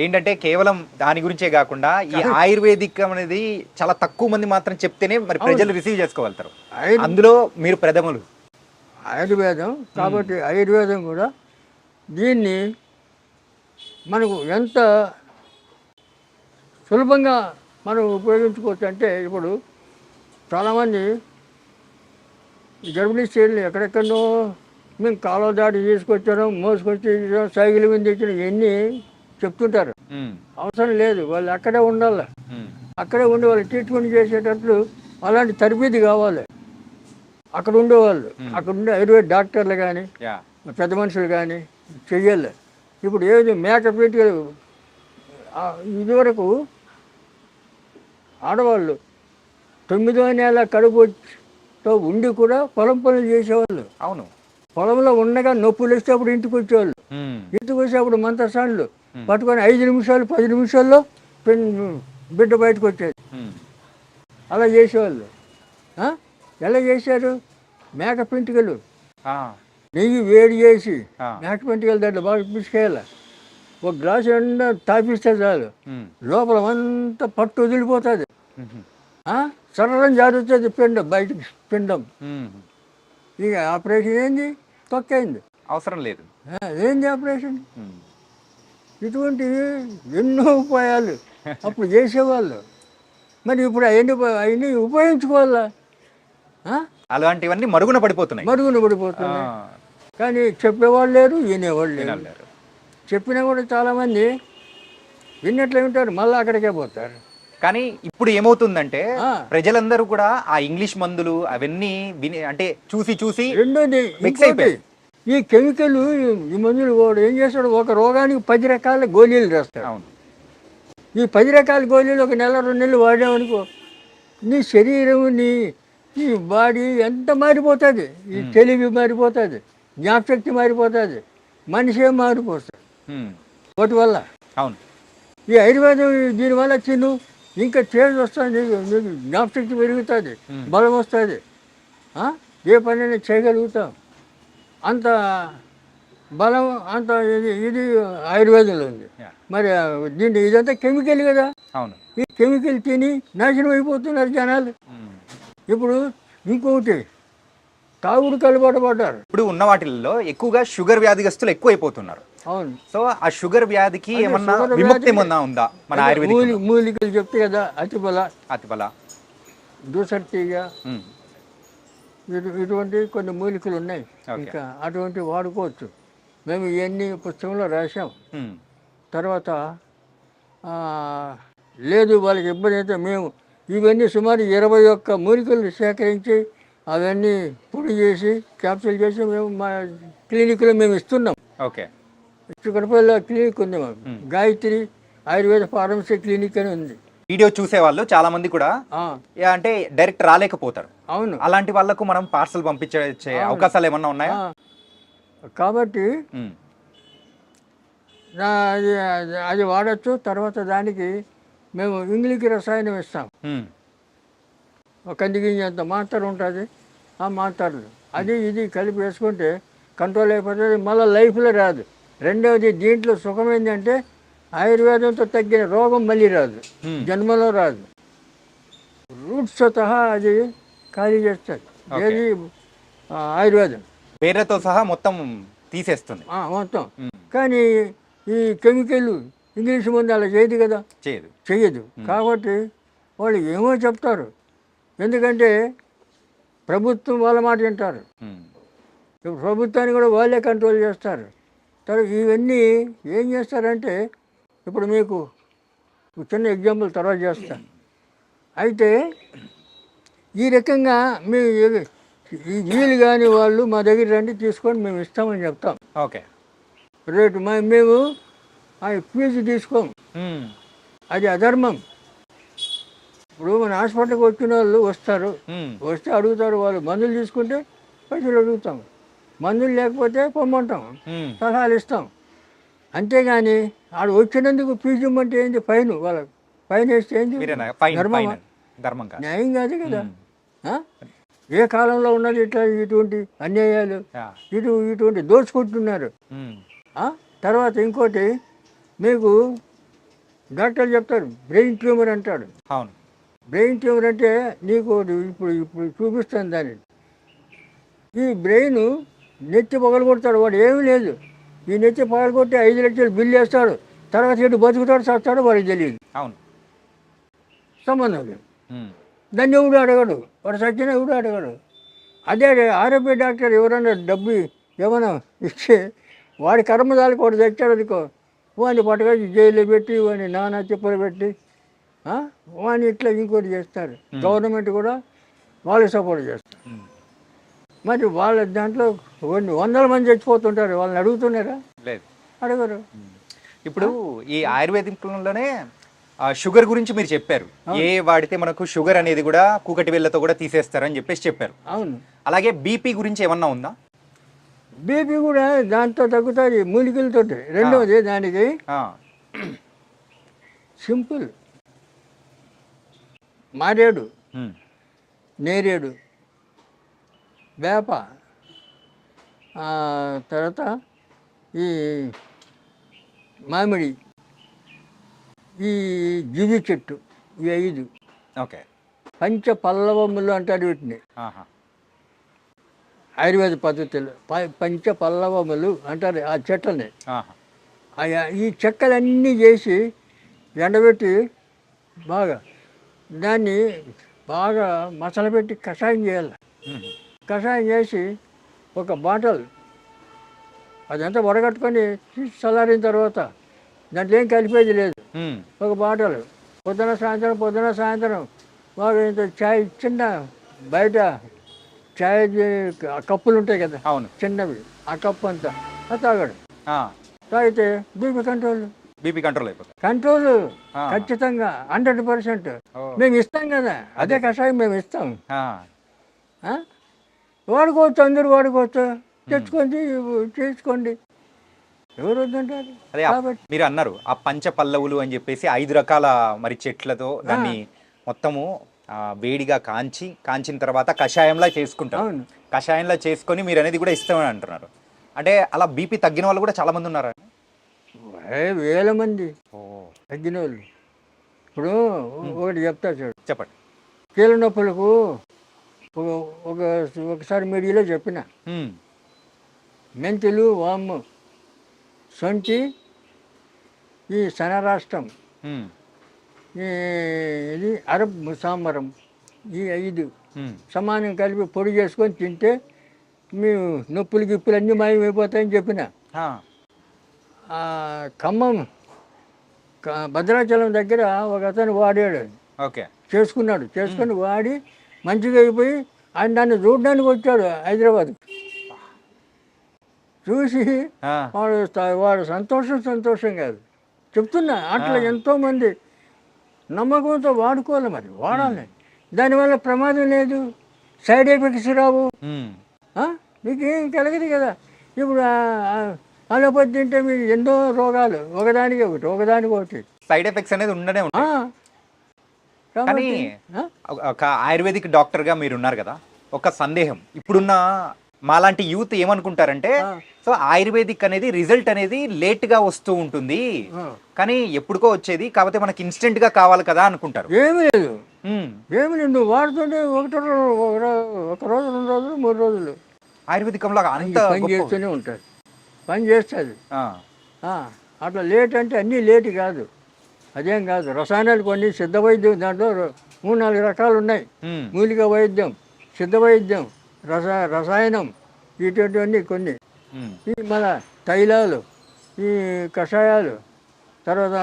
ఏంటంటే కేవలం దాని గురించే కాకుండా ఈ ఆయుర్వేదిక్ అనేది చాలా తక్కువ మంది మాత్రం చెప్తేనే మరి ప్రజలు రిసీవ్ చేసుకోగలుగుతారు. అందులో మీరు ప్రథములు. ఆయుర్వేదం కాబట్టి ఆయుర్వేదం కూడా దీన్ని మనకు ఎంత సులభంగా మనం ఉపయోగించుకోవచ్చు అంటే, ఇప్పుడు చాలామంది గర్భిణీ స్త్రీలు ఎక్కడెక్కడో మేము కాలువ దాటి తీసుకొచ్చాను, మోసుకొచ్చి సైకిల్ మీద తెచ్చిన ఇవన్నీ చెప్తుంటారు. అవసరం లేదు, వాళ్ళు అక్కడే ఉండాలి. అక్కడే ఉండి వాళ్ళు ట్రీట్మెంట్ చేసేటట్లు అలాంటి తరబేది కావాలి. అక్కడ ఉండేవాళ్ళు, అక్కడ ఉండే ఆయుర్వేద డాక్టర్లు కానీ పెద్ద మనుషులు కానీ చెయ్యాలి. ఇప్పుడు ఏది మేకప్ పెట్టి ఇదివరకు ఆడవాళ్ళు 9వ నెల కడుపుతో ఉండి కూడా పొలం పనులు చేసేవాళ్ళు. అవును, పొలంలో ఉండగా నొప్పులు వస్తే అప్పుడు ఇంటికి వచ్చేవాళ్ళు. ఇంటికి వచ్చి అప్పుడు మంత్రసాన్లు పట్టుకొని 5 నిమిషాలు 10 నిమిషాల్లో బిడ్డ బయటకు వచ్చేది. అలా చేసేవాళ్ళు. ఎలా చేశారు? మేక పెంటికలు నెయ్యి వేడి చేసి మేక పెంటికలు దాంట్లో బాగా పిసుకేయాలి. ఒక గ్లాసు ఎండా తాపిస్తే చాలు, లోపల అంతా పట్టు వదిలిపోతుంది. సరళం జారుతుంది పిండం బయటకు. పిండం ఇక ఆపరేషన్ ఏంది? తొక్కైంది, అవసరం లేదు. ఏంది ఆపరేషన్? ఇటువంటి ఎన్నో ఉపాయాలు అప్పుడు చేసేవాళ్ళు. మరి ఇప్పుడు అవన్నీ ఉపయోగించుకోవాలా? అలాంటివన్నీ మరుగున పడిపోతున్నాయి. కానీ చెప్పేవాళ్ళు లేరు, వినేవాళ్ళు లేరు. చెప్పినా కూడా చాలామంది విన్నట్లే ఉంటారు, మళ్ళీ అక్కడికే పోతారు. కానీ ఇప్పుడు ఏమవుతుందంటే ప్రజలందరూ కూడా ఆ ఇంగ్లీష్ మందులు అవన్నీ అంటే చూసి రెండోది ఈ కెమికల్, ఈ మందులు కూడా ఏం చేస్తాడు, ఒక రోగానికి 10 రకాల గోళీలు రాస్తాడు. అవును. ఈ 10 రకాల గోళీలు ఒక నెల 2 నెలలు వాడామనుకో, నీ శరీరం నీ బాడీ ఎంత మారిపోతుంది. ఈ తెలివి మారిపోతుంది, జ్ఞాపశక్తి మారిపోతుంది, మనిషే మారిపోతుంది వాటి వల్ల. అవును. ఈ ఆయుర్వేదం దీనివల్ల తిను, ఇంకా చేంజ్ వస్తుంది, నీకు జ్ఞాపశక్తి పెరుగుతుంది, బలం వస్తుంది, ఏ పనైనా చేయగలుగుతాం. అంత బలం అంత ఇది ఆయుర్వేదంలో ఉంది. మరి దీంట్లో ఇదంతా కెమికల్ కదా. అవును. ఈ కెమికల్ తిని నాశనం అయిపోతున్నారు జనాలు. ఇప్పుడు ఇంకొకటి తాగుడు కలవాటు పడ్డారు. ఇప్పుడు ఉన్న వాటిల్లో ఎక్కువగా షుగర్ వ్యాధిగ్రస్తులు ఎక్కువ అయిపోతున్నారు. అవును. సో ఆ షుగర్ వ్యాధికి ఏమన్నా విముక్తి ఏమన్నా ఉందా మన ఆయుర్వేదిక్? మూలికలు చెప్తే కదా, అతిబల, దూసర్తిగా ఇటువంటి కొన్ని మూలికలు ఉన్నాయి. ఇంకా అటువంటి వాడుకోవచ్చు. మేము ఇవన్నీ పుస్తకంలో రాసాం. తర్వాత లేదు వాళ్ళకి ఇబ్బంది అయితే మేము ఇవన్నీ సుమారు 21 మూలికలు సేకరించి అవన్నీ పొడి చేసి క్యాప్సూల్ చేసి మేము మా క్లినిక్లో మేము ఇస్తున్నాం. ఓకే. చిక్కడపల్లి క్లినిక్ ఉంది మాకు, గాయత్రి ఆయుర్వేద ఫార్మసీ క్లినిక్ అని ఉంది. వీడియో చూసే వాళ్ళు చాలా మంది కూడా అంటే డైరెక్ట్ రాలేకపోతారు. అవును. అలాంటి వాళ్ళకు మనం పార్సల్ పంపించే అవకాశాలు ఏమన్నా ఉన్నాయా? కాబట్టి అది వాడచ్చు. తర్వాత దానికి మేము ఇంగ్లీష్ రసాయనం ఇస్తాం. ఒక కందిగింజ అంత మాత్ర ఉంటుంది, ఆ మాత్రలు అది ఇది కలిపి వేసుకుంటే కంట్రోల్ అయిపోతుంది, మళ్ళీ లైఫ్లో రాదు. రెండవది దీంట్లో సుఖం ఏంటంటే ఆయుర్వేదంతో తగ్గిన రోగం మళ్ళీ రాదు, జన్మలో రాదు. రూట్స్ సహా అది ఖాళీ చేస్తుంది. ఏది ఆయుర్వేదం పేరుతో సహా మొత్తం తీసేస్తుంది మొత్తం. కానీ ఈ కెమికల్ ఇంగ్లీష్ మందు అలా చేయదు కదా, చెయ్యదు. కాబట్టి వాళ్ళు ఏమో చెప్తారు, ఎందుకంటే ప్రభుత్వం వాళ్ళ మాట వింటారు. ప్రభుత్వాన్ని కూడా వాళ్ళే కంట్రోల్ చేస్తారు. తర్వాత ఇవన్నీ ఏం చేస్తారంటే, ఇప్పుడు మీకు చిన్న ఎగ్జాంపుల్ తర్వాత చేస్తాను. అయితే ఈ రకంగా మేము వీళ్ళు కానీ వాళ్ళు మా దగ్గర రండి తీసుకొని మేము ఇస్తామని చెప్తాం. ఓకే. రేటు మేము ఫీజు తీసుకోము, అది అధర్మం. ఇప్పుడు మన హాస్పిటల్కి వచ్చిన వాళ్ళు వస్తారు, వస్తే అడుగుతారు, వాళ్ళు మందులు తీసుకుంటే పైసలు అడుగుతాం. మందులు లేకపోతే పొమ్మంటాం, ఉమ్. సలహాలు ఇస్తాం. అంతేగాని ఆడు వచ్చినందుకు ఫీజు ఇమ్మంటే ఏంది? ఫైన్, వాళ్ళకి ఫైన్ వేస్తే ఏంది? మీరేనా ఫైన్ ధర్మమా? ఫైన్ ధర్మం కాదు. న్యాయం కాదు కదా. ఉమ్. ఆ? ఏ కాలంలో ఉన్నది ఇట్లా ఇటువంటి అన్యాయాలు, యా. ఇటువంటి దోచుకుంటున్నారు. ఉమ్. ఆ? తర్వాత ఇంకోటి, మీకు డాక్టర్ చెప్తాడు బ్రెయిన్ ట్యూమర్ అంటాడు. అవును. బ్రెయిన్ ట్యూమర్ అంటే నీకు ఇప్పుడు ఇప్పుడు చూపిస్తాను దాన్ని. ఈ బ్రెయిన్ నెత్తి పగలగొడతాడు, వాడు ఏమీ లేదు. ఈ నెత్తి పగలగొట్టి 5 లక్షలు బిల్లు వేస్తాడు. తర్వాత ఇటు బతుకుతాడు చస్తాడు వాడికి తెలియదు, అవును. సంబంధం లేదు. ఉమ్. దాన్ని ఎవడు అడగడు, వాడు సచ్చిన ఎవడు అడగడు. అదే ఆరోగ్య డాక్టర్ ఎవరన్నా డబ్బు ఏమైనా ఇస్తే వాడి కర్మదాలకు వాడు తెచ్చాడు అనుకో, వాడిని పట్టుకొని జైల్లో పెట్టి వాడిని నానా చెప్పులు పెట్టి వాడిని ఇట్లా ఇంకోటి చేస్తారు. గవర్నమెంట్ కూడా వాళ్ళు సపోర్ట్ చేస్తారు. ఉమ్. మరి వాళ్ళ దాంట్లో కొన్ని వందల మంది చచ్చిపోతుంటారు, వాళ్ళని అడుగుతున్నారా? లేదు. అడగరు. ఇప్పుడు ఈ ఆయుర్వేదికంలోనే షుగర్ గురించి మీరు చెప్పారు. ఏ వాడితే మనకు షుగర్ అనేది కూడా కూకటి వేళ్ళతో కూడా తీసేస్తారని చెప్పేసి చెప్పారు. అవును. అలాగే బీపీ గురించి ఏమన్నా ఉందా? బీపీ కూడా దాంతో తగ్గుతుంది మూలికలతో. రెండవది దానికి ఆ. సింపుల్, మారేడు, ఉమ్. నేరేడు, వేప, తర్వాత ఈ మామిడి, ఈ జిగి చెట్టు, ఈ 5 ఓకే. పంచ పల్లవములు అంటారు వీటిని ఆహా. ఆయుర్వేద పద్ధతిలో. పంచ పల్లవములు అంటారు ఆ చెట్లని. ఆహా. ఈ చెక్కలన్నీ చేసి ఎండబెట్టి బాగా దాన్ని బాగా మసలబెట్టి కషాయం చేయాలి. ఉమ్. కషాయం చేసి ఒక బాటల్ అదంతా వడగట్టుకొని తీసి చల్లారిన తర్వాత దాంట్లో ఏం కలిపేది లేదు. ఉమ్. ఒక బాటల్ పొద్దున సాయంత్రం బాగా ఇంత చాయ్, చిన్న బయట చాయ్ కప్పులు ఉంటాయి కదా అవును. చిన్నవి, ఆ కప్పు అంతా అది తాగాడు. ఆ. తాగితే బీపీ కంట్రోల్. బీపీ కంట్రోల్ అయిపోతుంది. కంట్రోల్ ఆ. ఖచ్చితంగా 100%. ఓ. మేము ఇస్తాం కదా, అదే కషాయం మేము ఇస్తాం. ఆ. వాడుకోవచ్చు, అందరూ వాడుకోవచ్చు, తెచ్చుకొని చేసుకోండి, ఎవరు వద్దంటారు. అదే కాబట్టి మీరు అన్నారు ఆ పంచ పల్లవులు అని చెప్పేసి 5 రకాల మరి చెట్లతో దాన్ని మొత్తము వేడిగా కాంచిన తర్వాత కషాయంలా చేసుకుంటారు. అవును. కషాయంలా చేసుకొని మీరు అనేది కూడా ఇస్తామని అంటున్నారు. అంటే అలా బీపీ తగ్గిన వాళ్ళు కూడా చాలా మంది ఉన్నారు. వేల మంది ఓ. తగ్గిన వాళ్ళు. ఇప్పుడు ఒకటి చెప్తా చూడు. చెప్పండి. కీళ్ళ నొప్పులకు ఒకసారి మీడియాలో చెప్పిన ఉమ్. మెంతులు, వాము, సొంటి, ఈ సనరాష్ట్రం, ఉమ్. ఇది అరబ్ ముసాంబరం, ఈ 5 ఉమ్. సమానం కలిపి పొడి చేసుకొని తింటే మీ నొప్పులు గిప్పులు అన్నీ మాయమైపోతాయని చెప్పిన. ఆ. ఖమ్మం భద్రాచలం దగ్గర ఒక అతను వాడాడు, ఓకే. చేసుకుని వాడి మంచిగా అయిపోయి ఆయన దాన్ని చూడడానికి వచ్చాడు హైదరాబాద్. చూసి ఆ. వాడు సంతోషం కాదు చెప్తున్నా. అట్లా ఎంతోమంది నమ్మకంతో వాడుకోవాలి, మరి వాడాలి. దానివల్ల ప్రమాదం లేదు, సైడ్ ఎఫెక్ట్స్ రావు, ఉమ్. మీకేం కలగదు కదా. ఇప్పుడు అలోపతి తింటే మీకు ఎన్నో రోగాలు ఒకదానికి ఒకటి సైడ్ ఎఫెక్ట్స్ అనేది ఉండనే ఉంటాయి. కానీ కాబట్టి ఒక ఆయుర్వేదిక్ డాక్టర్గా మీరు ఉన్నారు కదా, ఒక సందేహం. ఇప్పుడున్న మాలాంటి యూత్ ఏమనుకుంటారంటే, సో ఆయుర్వేదిక్ అనేది రిజల్ట్ అనేది లేట్గా వస్తూ ఉంటుంది, కానీ ఎప్పుడుకో వచ్చేది, కాకపోతే మనకి ఇన్స్టెంట్గా కావాలి కదా అనుకుంటారు. ఏమీ లేదు, నువ్వు వాడుతుంటే ఒక రోజు 2 రోజులు 3 రోజులు ఆయుర్వేదికంలో అంత పని చేస్తూనే ఉంటుంది, పని చేస్తుంది. అట్లా లేట్ అంటే అన్నీ లేట్ కాదు, అదేం కాదు. రసాయనాలు కొన్ని సిద్ధ వైద్యం, దాంట్లో 3-4 రకాలు ఉన్నాయి. మూలిక వైద్యం, సిద్ధ వైద్యం, రసాయనం, ఇటువంటివన్నీ కొన్ని. ఈ మన తైలాలు, ఈ కషాయాలు, తర్వాత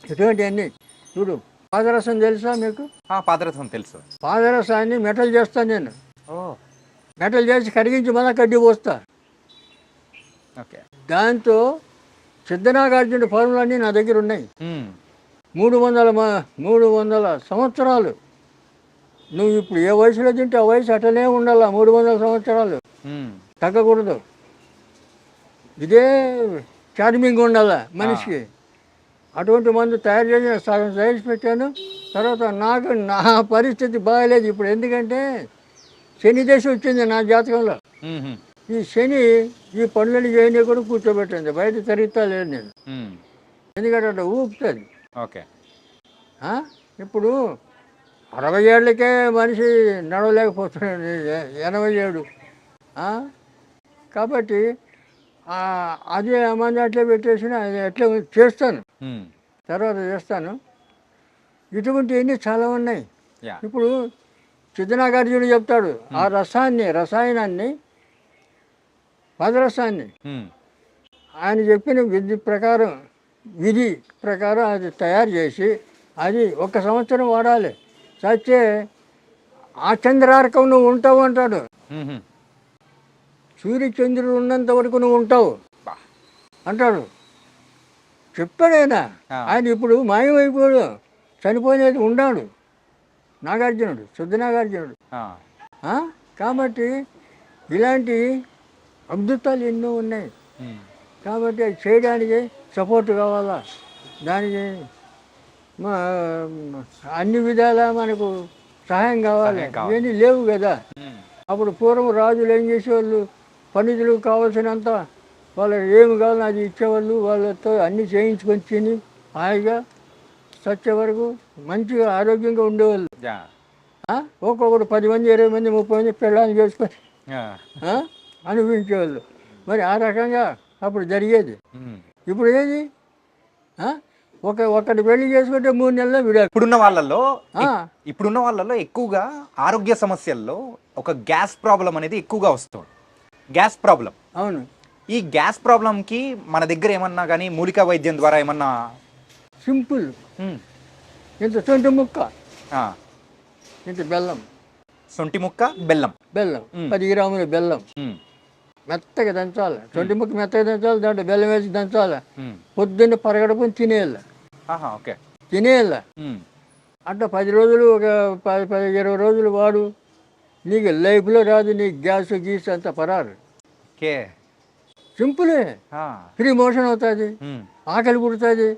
ఇటువంటివన్నీ. చూడు, పాదరసం తెలుసా మీకు? పాదరసం తెలుసు. పాదరసాన్ని మెటల్ చేస్తాను నేను. మెటల్ చేసి కడిగించి మళ్ళీ కడ్డీ పోస్తా. ఓకే. దాంతో సిద్ధనాగార్జున ఫార్ములన్నీ నా దగ్గర ఉన్నాయి. 300 సంవత్సరాలు. నువ్వు ఇప్పుడు ఏ వయసులో తింటే ఆ వయసు అట్లనే ఉండాలా, 300 సంవత్సరాలు. తగ్గకూడదు. ఇదే చార్మింగ్ ఉండాల మనిషికి. అటువంటి మందు తయారు చేసి సగం సైజ్ పెట్టాను. తర్వాత నా పరిస్థితి బాగాలేదు ఇప్పుడు. ఎందుకంటే శని దశ వచ్చింది నా జాతకంలో. ఈ శని ఈ పనులని చేయని కూడా కూర్చోబెట్టింది. బయట తిరుగుతా లేదు నేను. ఎందుకంటే అట్లా ఊపుతుంది. ఓకే. ఇప్పుడు 60 ఏళ్ళకే మనిషి నడవలేకపోతున్నాడు, 87. కాబట్టి అదే మంది అట్లే పెట్టేసిన అది అట్లే చేస్తాను, తర్వాత చేస్తాను. ఇటువంటివన్నీ చాలా ఉన్నాయి. ఇప్పుడు సిద్ధనాగార్జునుడు చెప్తాడు ఆ రసాయనాన్ని పదరసాన్ని ఆయన చెప్పిన విధి ప్రకారం అది తయారు చేసి అది 1 సంవత్సరం వాడాలి. చచ్చే ఆ చంద్రార్కం నువ్వు ఉంటావు అంటాడు. సూర్యచంద్రుడు ఉన్నంత వరకు నువ్వు ఉంటావు అంటాడు. చెప్పాడైనా. ఆయన ఇప్పుడు మాయమైపోయాడు, చనిపోయినది ఉన్నాడు నాగార్జునుడు, సిద్ధనాగార్జునుడు. కాబట్టి ఇలాంటి అద్భుతాలు ఎన్నో ఉన్నాయి. కాబట్టి అది చేయడానికి సపోర్ట్ కావాలా, దానికి అన్ని విధాలా మనకు సహాయం కావాలి. ఇవన్నీ లేవు కదా. అప్పుడు పూర్వం రాజులు ఏం చేసేవాళ్ళు, పండితులు కావాల్సినంత వాళ్ళకి ఏమి కావాలో అది ఇచ్చేవాళ్ళు. వాళ్ళతో అన్నీ చేయించుకొని తిని హాయిగా చచ్చే వరకు మంచిగా ఆరోగ్యంగా ఉండేవాళ్ళు. ఒక్కొక్కడు 10 మంది 20 మంది 30 మంది పెళ్ళాన్ని చేసుకొని అనుభవించేవాళ్ళు. మరి ఆ రకంగా అప్పుడు జరిగేది. ఇప్పుడు ఏది ఒకటి పెళ్లి చేసుకుంటే 3 నెలల్లో విడాలి. ఇప్పుడున్న వాళ్ళలో ఎక్కువగా ఆరోగ్య సమస్యల్లో ఒక గ్యాస్ ప్రాబ్లం అనేది ఎక్కువగా వస్తుంది. Gas problem. అవును. ఈ గ్యాస్ ప్రాబ్లంకి మన దగ్గర ఏమన్నా కానీ మూలికా వైద్యం ద్వారా ఏమన్నా? సింపుల్. ఇంత సొంటి ముక్క, ఇంత బెల్లం. సొంటి ముక్క బెల్లం 10 గ్రాముల బెల్లం మెత్తగా దంచాలి. సొంటి ముక్క మెత్తగా దంచాలి, దాంట్లో బెల్లం వేసి దంచాలి. పొద్దున్న పరగడుపుని తినేయాలి. తినేయాలి. అట్లా 10 రోజులు, ఒక 10-20 రోజులు వాడు. నీకు లైఫ్లో రాదు, నీకు గ్యాస్ గీస్ అంతా పరారు. సింపులే. ఫ్రీ మోషన్ అవుతుంది, ఆకలి పుడుతుంది,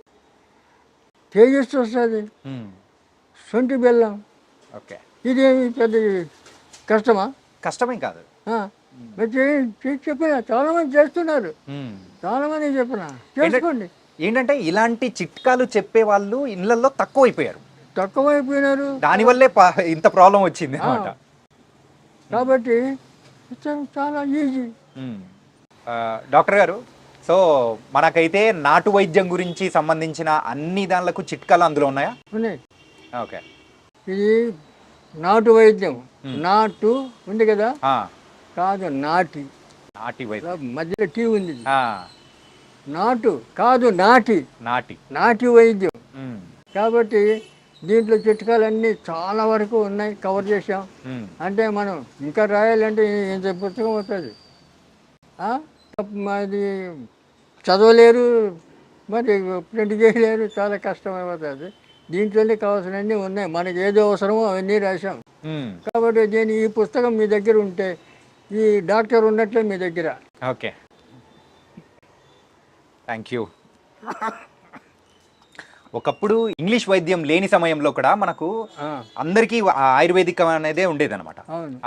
తేజస్సు వస్తుంది. సొంటి బెల్లం. ఇదేమి పెద్ద కష్టమేం కాదు. చెప్పిన చాలా మంది చేస్తున్నారు, చాలా మంది చెప్పిన చేసుకోండి. ఏంటంటే ఇలాంటి చిట్కాలు చెప్పే వాళ్ళు ఇళ్లలో తక్కువైపోయినారు. దానివల్లే ఇంత ప్రాబ్లం వచ్చింది అన్నమాట. కాబట్టి చాలా ఈజీ. డాక్టర్ గారు, సో మనకైతే నాటు వైద్యం గురించి సంబంధించిన అన్ని దానిలకు చిట్కాలు అందులో ఉన్నాయా? ఉన్నాయి. ఓకే. ఇది నాటు వైద్యం. నాటు ఉంది కదా, కాదు నాటి వైద్యం. మధ్యలో టీ ఉంది. నాటు కాదు నాటి వైద్యం. కాబట్టి దీంట్లో చిట్కాలన్నీ చాలా వరకు ఉన్నాయి, కవర్ చేసాం. అంటే మనం ఇంకా రాయాలంటే ఇంత పుస్తకం అవుతుంది. అది చదవలేరు, మరి ప్రింట్ చేయలేరు, చాలా కష్టమైపోతుంది. దీంట్లోనే కావాల్సినవన్నీ ఉన్నాయి. మనకి ఏదో అవసరమో అవన్నీ రాశాం. కాబట్టి ఈ పుస్తకం మీ దగ్గర ఉంటే ఈ డాక్టర్ ఉన్నట్లే మీ దగ్గర. Okay, thank you. ఒకప్పుడు ఇంగ్లీష్ వైద్యం లేని సమయంలో కూడా మనకు అందరికీ ఆయుర్వేదిక్ అనేదే ఉండేదన్నమాట.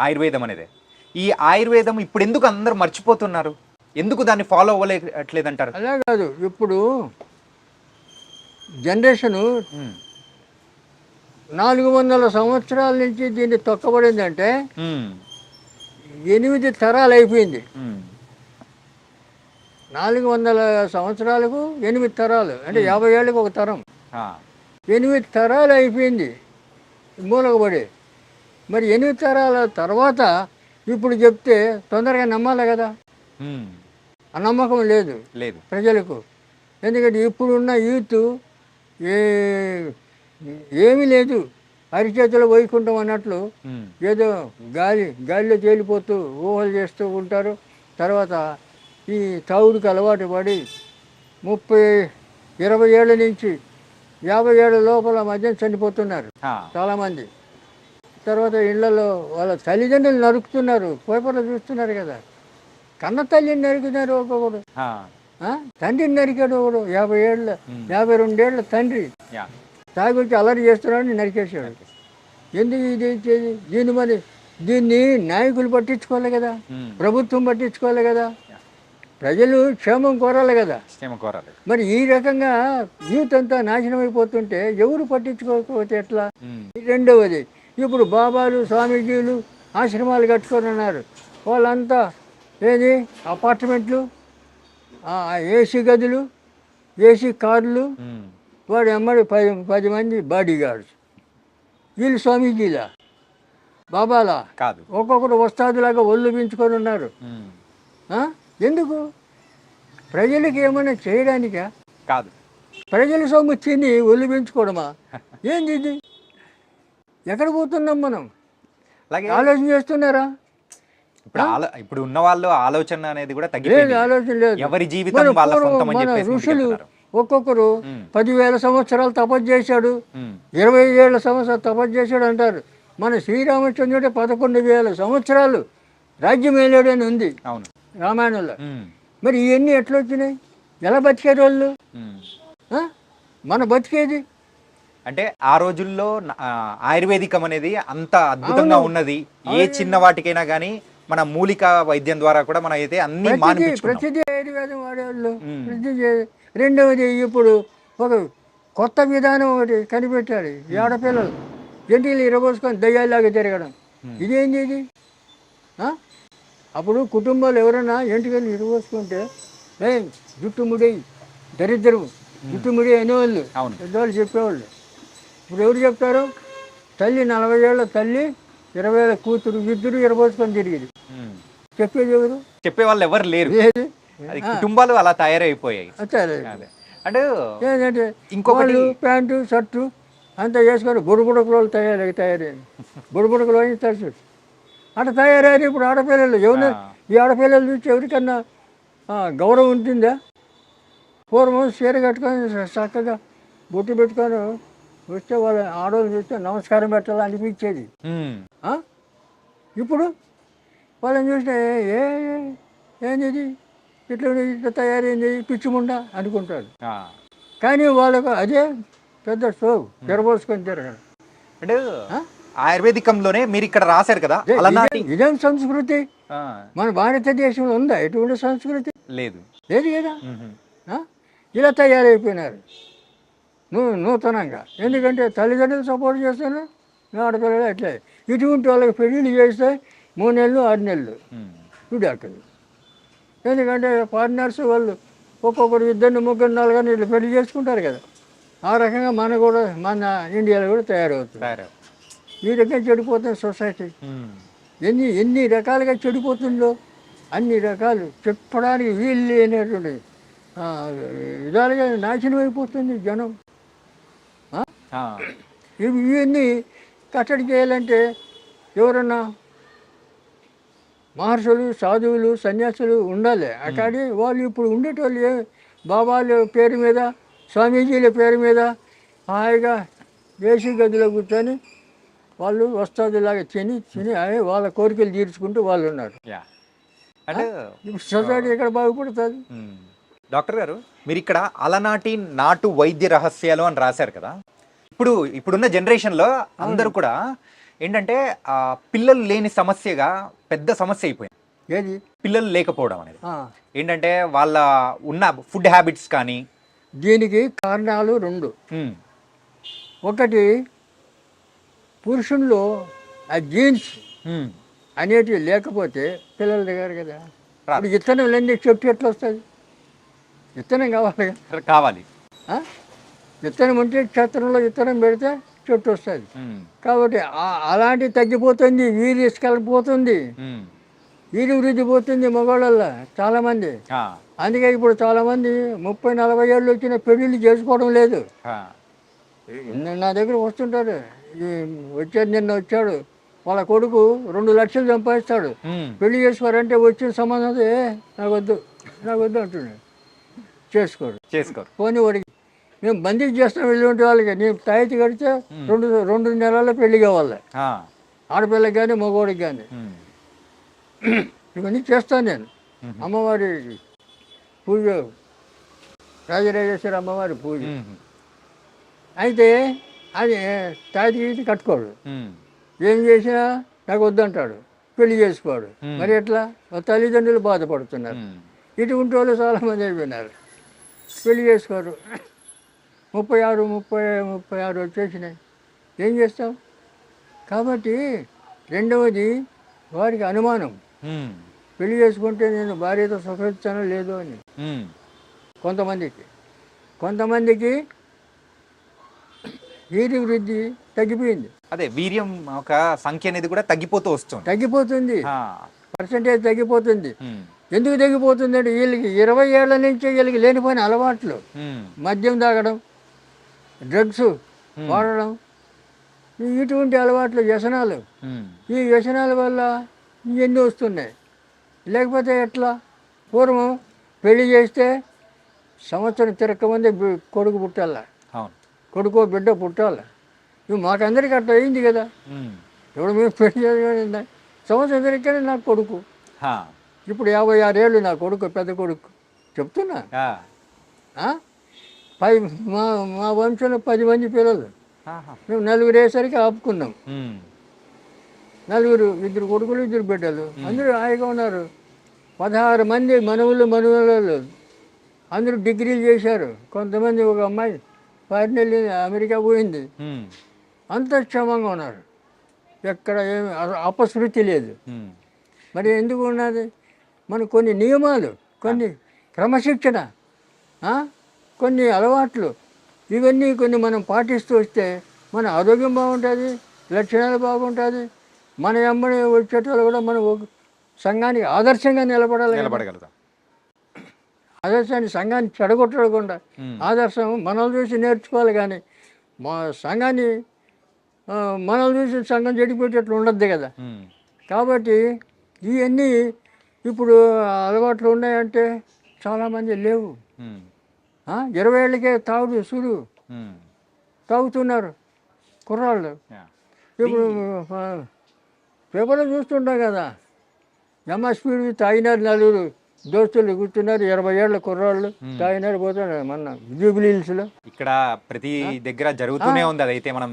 ఆయుర్వేదం అనేది. ఈ ఆయుర్వేదం ఇప్పుడు ఎందుకు అందరు మర్చిపోతున్నారు? ఎందుకు దాన్ని ఫాలో అవ్వలేట్లేదంటారు? అలా కాదు, ఇప్పుడు జనరేషను 400 సంవత్సరాల నుంచి దీన్ని తొక్కబడిందంటే 8 తరాలు అయిపోయింది. 400 సంవత్సరాలకు 8 తరాలు అంటే 50 ఏళ్ళకి ఒక తరం. 8 తరాలు అయిపోయింది మూలకబడి. మరి 8 తరాల తర్వాత ఇప్పుడు చెప్తే తొందరగా నమ్మాలి కదా. ఆ నమ్మకం లేదు ప్రజలకు. ఎందుకంటే ఇప్పుడున్న యూత్ ఏమీ లేదు, అరిచేతిలో వైకుంఠం అన్నట్లు ఏదో గాలిలో తేలిపోతూ ఊహలు చేస్తూ ఉంటారు. తర్వాత ఈ తాగుడికి అలవాటు పడి 30-20 ఏళ్ళ నుంచి 50 ఏళ్ళ లోపల మధ్య చనిపోతున్నారు చాలామంది. తర్వాత ఇళ్లలో వాళ్ళ తల్లిదండ్రులు నరుకుతున్నారు, పేపర్లో చూస్తున్నారు కదా. కన్న తల్లిని నరికినారు ఒక్కొక్కడు, తండ్రిని నరికాడు ఒకడు, 52 ఏళ్ళ తండ్రి తాగి వచ్చి అల్లరి చేస్తున్నాడు, నరికేసాడు. ఎందుకు ఇది ఇచ్చేది? దీన్ని నాయకులు పట్టించుకోవాలి కదా, ప్రభుత్వం పట్టించుకోవాలి కదా, ప్రజలు క్షేమం కోరాలి కదా. మరి ఈ రకంగా యూత్ అంతా నాశనం అయిపోతుంటే ఎవరు పట్టించుకోకపోతే ఎట్లా? రెండవది, ఇప్పుడు బాబాలు స్వామీజీలు ఆశ్రమాలు కట్టుకొని ఉన్నారు. వాళ్ళంతా ఏది అపార్ట్మెంట్లు, ఏసీ గదులు, ఏసీ కార్లు, వాడు ఎమ్మడి 10 మంది బాడీ గార్డ్స్. వీళ్ళు స్వామీజీలా బాబాలా కాదు, ఒక్కొక్కరు వస్తాదులాగా ఒళ్ళు పెంచుకొని ఉన్నారు. ఎందుకు? ప్రజలకి ఏమైనా చేయడానికా? కాదు, ప్రజల సొమ్ము తిని ఒళ్ళు పెంచుకోవడమా? ఏంది ఇది? ఎక్కడ పోతున్నాం మనం? ఆలోచన చేస్తున్నారా? ఇప్పుడు ఉన్న వాళ్ళు ఆలోచన అనేది కూడా లేదు, ఆలోచన లేదు. ఎవరి జీవితం వాళ్ళ సొంతం అని మన చెప్పేసి ఋషులు ముందుకెళ్తున్నారు. ఒక్కొక్కరు 10,000 సంవత్సరాలు తపస్సు చేశాడు, 20 ఏళ్ళ సంవత్సరాలు తపస్సు చేశాడు అంటారు. మన శ్రీరామచంద్రుడే 11,000 సంవత్సరాలు రాజ్యం ఏలాడు అని ఉంది రామాయణంలో. మరి ఇవన్నీ ఎట్లా వచ్చినాయి? ఎలా బతికారు వాళ్ళు? మన బతికేది అంటే ఆ రోజుల్లో ఆయుర్వేదికం అనేది అంత అద్భుతంగా ఉన్నది. ఏ చిన్న వాటికైనా కానీ మన మూలిక వైద్యం ద్వారా కూడా మనం అయితే అన్ని ప్రతిదీ ఆయుర్వేదం వాడేవాళ్ళు. రెండవది, ఇప్పుడు ఒక కొత్త విధానం ఒకటి కనిపెట్టాడు. ఈ ఆడపిల్లలు జంటీలు ఇరబోసుకొని దయ్యాల్లాగా తిరగడం. ఇదేంటి ఇది? అప్పుడు కుటుంబాలు ఎవరైనా ఎంటికలు ఇరబోసుకుంటే జుట్టు ముడి దరిద్రం, జుట్టు ముడి అనేవాళ్ళు, పెద్దవాళ్ళు చెప్పేవాళ్ళు. ఇప్పుడు ఎవరు చెప్తారు? తల్లి 40 ఏళ్ళ తల్లి, 20 ఏళ్ళ కూతురు, ఇద్దరు ఇరబోసుకొని తిరిగింది. చెప్పేది ఎవరు? చెప్పేవాళ్ళు ఎవరు లేరు. కుటుంబాలు అలా తయారైపోయాయి. అంటే ఏంటంటే ఇంకొకటి ప్యాంటు షర్టు అంతా వేసుకొని బుడబుడకలు తయారైంది. బుడబుడకలు అని తెలుసు అట్లా తయారయ్యారు. ఇప్పుడు ఆడపిల్లలు ఎవరు? ఈ ఆడపిల్లలు చూసి ఎవరికన్నా గౌరవం ఉంటుందా? పూర్వం చీర కట్టుకొని చక్కగా బొట్టు పెట్టుకొని వస్తే వాళ్ళ ఆడవాళ్ళు చూస్తే నమస్కారం పెట్టాలని అనిపించేది. ఇప్పుడు వాళ్ళని చూస్తే ఏంది ఇట్లా తయారైంది పిచ్చిముండా అనుకుంటారు. కానీ వాళ్ళకు అదే పెద్ద షో తెరబోసుకొని తిరగడం. అంటే ఆయుర్వేదికంలోనే మీరు ఇక్కడ రాశారు కదా, ఇదేం సంస్కృతి? మన భారతదేశంలో ఉందా ఎటువంటి సంస్కృతి? లేదు కదా. ఇలా తయారైపోయినారు నూతనంగా. ఎందుకంటే తల్లిదండ్రులు సపోర్ట్ చేస్తున్నారు, ఆడపిల్లలు అట్లే. ఇటువంటి వాళ్ళకి పెళ్ళిళ్ళు చేస్తే 3 నెలలు 6 నెలలు విడాకులు. ఎందుకంటే పార్ట్నర్స్ వాళ్ళు ఒక్కొక్కరు 2, 3, 4 ఇట్లా పెళ్లి చేసుకుంటారు కదా. ఆ రకంగా మన ఇండియాలో కూడా తయారవుతుంది. ఈ రకంగా చెడిపోతుంది సొసైటీ. ఎన్ని రకాలుగా చెడిపోతుందో అన్ని రకాలు చెప్పడానికి వీలు లేనటువంటి విధాలుగా నాశనం అయిపోతుంది జనం. ఇవన్నీ కట్టడి చేయాలంటే ఎవరన్నా మహర్షులు, సాధువులు, సన్యాసులు ఉండాలి. అక్కడి వాళ్ళు ఇప్పుడు ఉండేటోళ్ళు బాబాల పేరు మీద, స్వామీజీల పేరు మీద హాయిగా ఏసీ గదిలో కూర్చొని వాళ్ళు వస్తాదులాగా తిని వాళ్ళ కోరికలు తీర్చుకుంటూ వాళ్ళు ఉన్నారు. ఇప్పుడు సొసైటీ ఎక్కడ బాగుపడుతుంది? డాక్టర్ గారు, మీరు ఇక్కడ అలనాటి నాటు వైద్య రహస్యాలు అని రాశారు కదా. ఇప్పుడున్న జనరేషన్లో అందరూ కూడా ఏంటంటే పిల్లలు లేని సమస్యగా పెద్ద సమస్య అయిపోయింది. ఏది? పిల్లలు లేకపోవడం అనేది. ఏంటంటే వాళ్ళ ఉన్న ఫుడ్ హ్యాబిట్స్ కానీ. దీనికి కారణాలు 2. ఒకటి, పురుషుల్లో ఆ జీన్స్ అనేటివి లేకపోతే పిల్లలు దిగారు కదా. ఇప్పుడు విత్తనం లేని చెట్టు ఎట్లా వస్తుంది? విత్తనం కావాలి. విత్తనం ఉంటే క్షేత్రంలో విత్తనం పెడితే చెట్టు వస్తుంది. కాబట్టి అలాంటివి తగ్గిపోతుంది, వీర్యస్కలిపోతుంది, వీరి వృద్ధి పోతుంది మగవాళ్ళల్లో చాలామంది. అందుకే ఇప్పుడు చాలామంది 30-40 ఏళ్ళు వచ్చిన పెళ్ళిళ్ళు చేసుకోవడం లేదు. నా దగ్గర వస్తుంటారు, నిన్న వచ్చాడు వాళ్ళ కొడుకు 2 లక్షలు సంపాదిస్తాడు, పెళ్లి చేసుకోరంటే వచ్చిన సంబంధం నాకు వద్దు అంటున్నాడు. చేసుకోరు. పోనీ వాడికి మేము బందీ చేస్తాం వెళ్ళి ఉంటే వాళ్ళకి. నేను తాయితీ కడితే 2 నెలల్లో పెళ్లి కావాలి, ఆడపిల్లకి కానీ మగవాడికి కానీ. ఇవన్నీ చేస్తాను నేను. అమ్మవారి పూజ, రాజరాజేశ్వరి అమ్మవారి పూజ. అయితే అది తాటి గీతి కట్టుకోడు, ఏం చేసినా నాకు వద్దంటాడు, పెళ్లి చేసుకోడు. మరి ఎట్లా? తల్లిదండ్రులు బాధపడుతున్నారు. ఇటువంటి వాళ్ళు చాలామంది అయిపోయినారు, పెళ్లి చేసుకోరు. 36 వచ్చేసినాయి, ఏం చేస్తాం? కాబట్టి రెండవది వారికి అనుమానం, పెళ్లి చేసుకుంటే నేను భార్యతో సుఖిస్తానో లేదో అని. కొంతమందికి వీరి వృద్ధి తగ్గిపోయింది. అదే వీర్యం ఒక సంఖ్య అనేది కూడా తగ్గిపోతుంది, పర్సంటేజ్ తగ్గిపోతుంది. ఎందుకు తగ్గిపోతుంది అంటే వీళ్ళకి 20 ఏళ్ల నుంచే వీళ్ళకి లేనిపోయిన అలవాట్లు, మద్యం తాగడం, డ్రగ్స్ వాడడం, ఇటువంటి అలవాట్లు, వ్యసనాలు. ఈ వ్యసనాల వల్ల ఇవన్నీ వస్తున్నాయి. లేకపోతే ఎట్లా? పూర్వం పెళ్లి చేస్తే సంవత్సరం తిరక్కమంది కొడుకు పుట్టాల, కొడుకో బిడ్డ పుట్టాల. ఇవి మాకందరికీ అట్లా అయింది కదా. ఇప్పుడు మేము పెళ్లి చేయాలి, సంవత్సరం తిరక్కనే నాకు కొడుకు. ఇప్పుడు 56 ఏళ్ళు నా కొడుకు, పెద్ద కొడుకు. చెప్తున్నా, మా వంశంలో 10 మంది పిల్లలు, మేము 4 వేసరికి ఆపుకున్నాం. 4, 2 కొడుకులు 2 బిడ్డలు, అందరూ హాయిగా ఉన్నారు. 16 మంది మనవళ్ళు అందరూ డిగ్రీలు చేశారు. కొంతమంది, ఒక అమ్మాయి ఫారిన్ వెళ్ళి అమెరికా పోయింది. అంత క్షేమంగా ఉన్నారు, ఎక్కడ ఏమి అపశృతి లేదు. మరి ఎందుకు ఉన్నది? మన కొన్ని నియమాలు, కొన్ని క్రమశిక్షణ, కొన్ని అలవాట్లు, ఇవన్నీ కొన్ని మనం పాటిస్తూ వస్తే మన ఆరోగ్యం బాగుంటుంది, లక్షణాలు బాగుంటుంది. మన అమ్మని వచ్చేటోళ్ళు కూడా మనం సంఘానికి ఆదర్శంగా నిలబడగలుగుతాం. ఆదర్శాన్ని సంఘాన్ని చెడగొట్టకుండా ఆదర్శం మనల్ని చూసి నేర్చుకోవాలి. కానీ మా సంఘాన్ని మనల్ని చూసి సంఘం చెడిపోయేటట్లు ఉండద్దు కదా. కాబట్టి ఇవన్నీ ఇప్పుడు అలవాట్లు ఉన్నాయంటే చాలామంది లేవు. 20 ఏళ్ళకే సుడు తాగుతున్నారు కుర్రాళ్ళు. ఇప్పుడు పేపర్లో చూస్తుంటాం కదా, స్పీడ్ తాగినారు, 4 దోస్తులు కూర్చున్నారు, 20 ఏళ్ళ కుర్రాళ్ళు తాగినారు, పోతున్నారు. మొన్న జూబిలీ హిల్స్లో ఇక్కడ ప్రతి దగ్గర జరుగుతూనే ఉంది. అదైతే మనం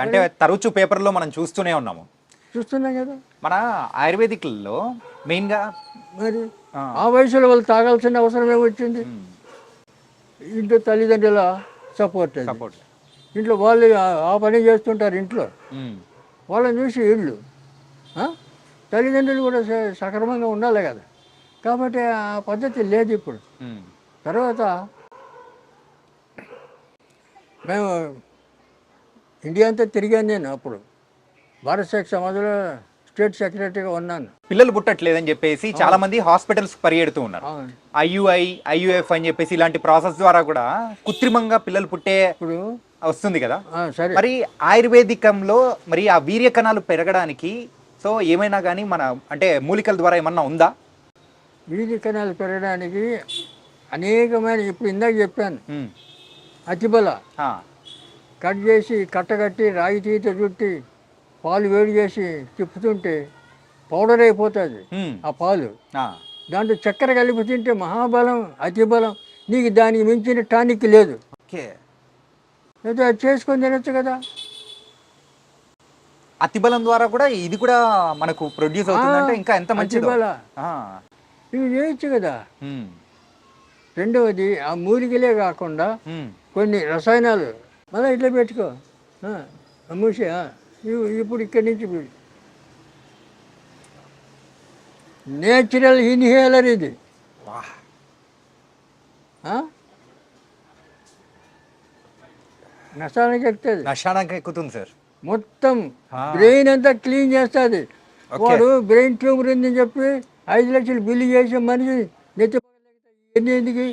అంటే తరచు పేపర్లో మనం చూస్తున్నాం కదా. మన ఆయుర్వేదిక్లో మెయిన్గా మరి ఆ వయసులో వాళ్ళు తాగాల్సిన అవసరం ఏమొచ్చింది? ఇంట్లో తల్లిదండ్రుల సపోర్ట్. ఇంట్లో వాళ్ళు ఆ పని చేస్తుంటారు, ఇంట్లో వాళ్ళని చూసి వీళ్ళు తల్లిదండ్రులు కూడా సక్రమంగా ఉండాలి కదా. కాబట్టి ఆ పద్ధతి లేదు ఇప్పుడు. తర్వాత మేము ఇండియా అంతా తిరిగాను. నేను అప్పుడు భారత సేక్ సమాజంలో స్టేట్ సెక్రటరీగా ఉన్నాను. పిల్లలు పుట్టట్లేదని చెప్పేసి చాలా మంది హాస్పిటల్స్ పరిగెడుతూ ఉన్నారు. IUF అని చెప్పేసి ఇలాంటి ప్రాసెస్ ద్వారా కూడా కృత్రిమంగా పిల్లలు పుట్టే ఇప్పుడు వస్తుంది కదా. మరి ఆయుర్వేదికంలో మరి ఆ వీర్య కణాలు పెరగడానికి సో ఏమైనా కానీ మన అంటే మూలికల ద్వారా ఏమన్నా ఉందా? వీర్య కణాలు పెరగడానికి అనేకమైన, ఇప్పుడు ఇందాక చెప్పాను, అతిబల కట్ చేసి కట్టగట్టి రాగి తీత చుట్టి పాలు వేడి చేసి తిప్పుతుంటే పౌడర్ అయిపోతుంది ఆ పాలు. దాంట్లో చక్కెర కలిపి తింటే మహాబలం, అతిబలం. నీకు దానికి మించిన టానిక్ లేదు. అయితే అది చేసుకొని తినచ్చు కదా. అతిబలం ద్వారా కూడా ఇది కూడా మనకు ప్రొడ్యూస్ అవుతుందంటే ఇంకా ఎంత మంచిది. ఇవి చేయొచ్చు కదా. రెండవది ఆ మూలికలే కాకుండా కొన్ని రసాయనాలు మళ్ళీ ఇట్లా పెట్టుకో మూసే. ఇప్పుడు ఇక్కడి నుంచి నేచురల్ ఇన్హేలర్ ఇది. నశానికి ఎక్కుతుంది సార్. మొత్తం బ్రెయిన్ అంతా క్లీన్ చేస్తుంది. వాడు బ్రెయిన్ ట్యూమర్ ఉందని చెప్పి 5 లక్షలు బిల్లు చేసే మనిషి నెత్తి ఎందుకు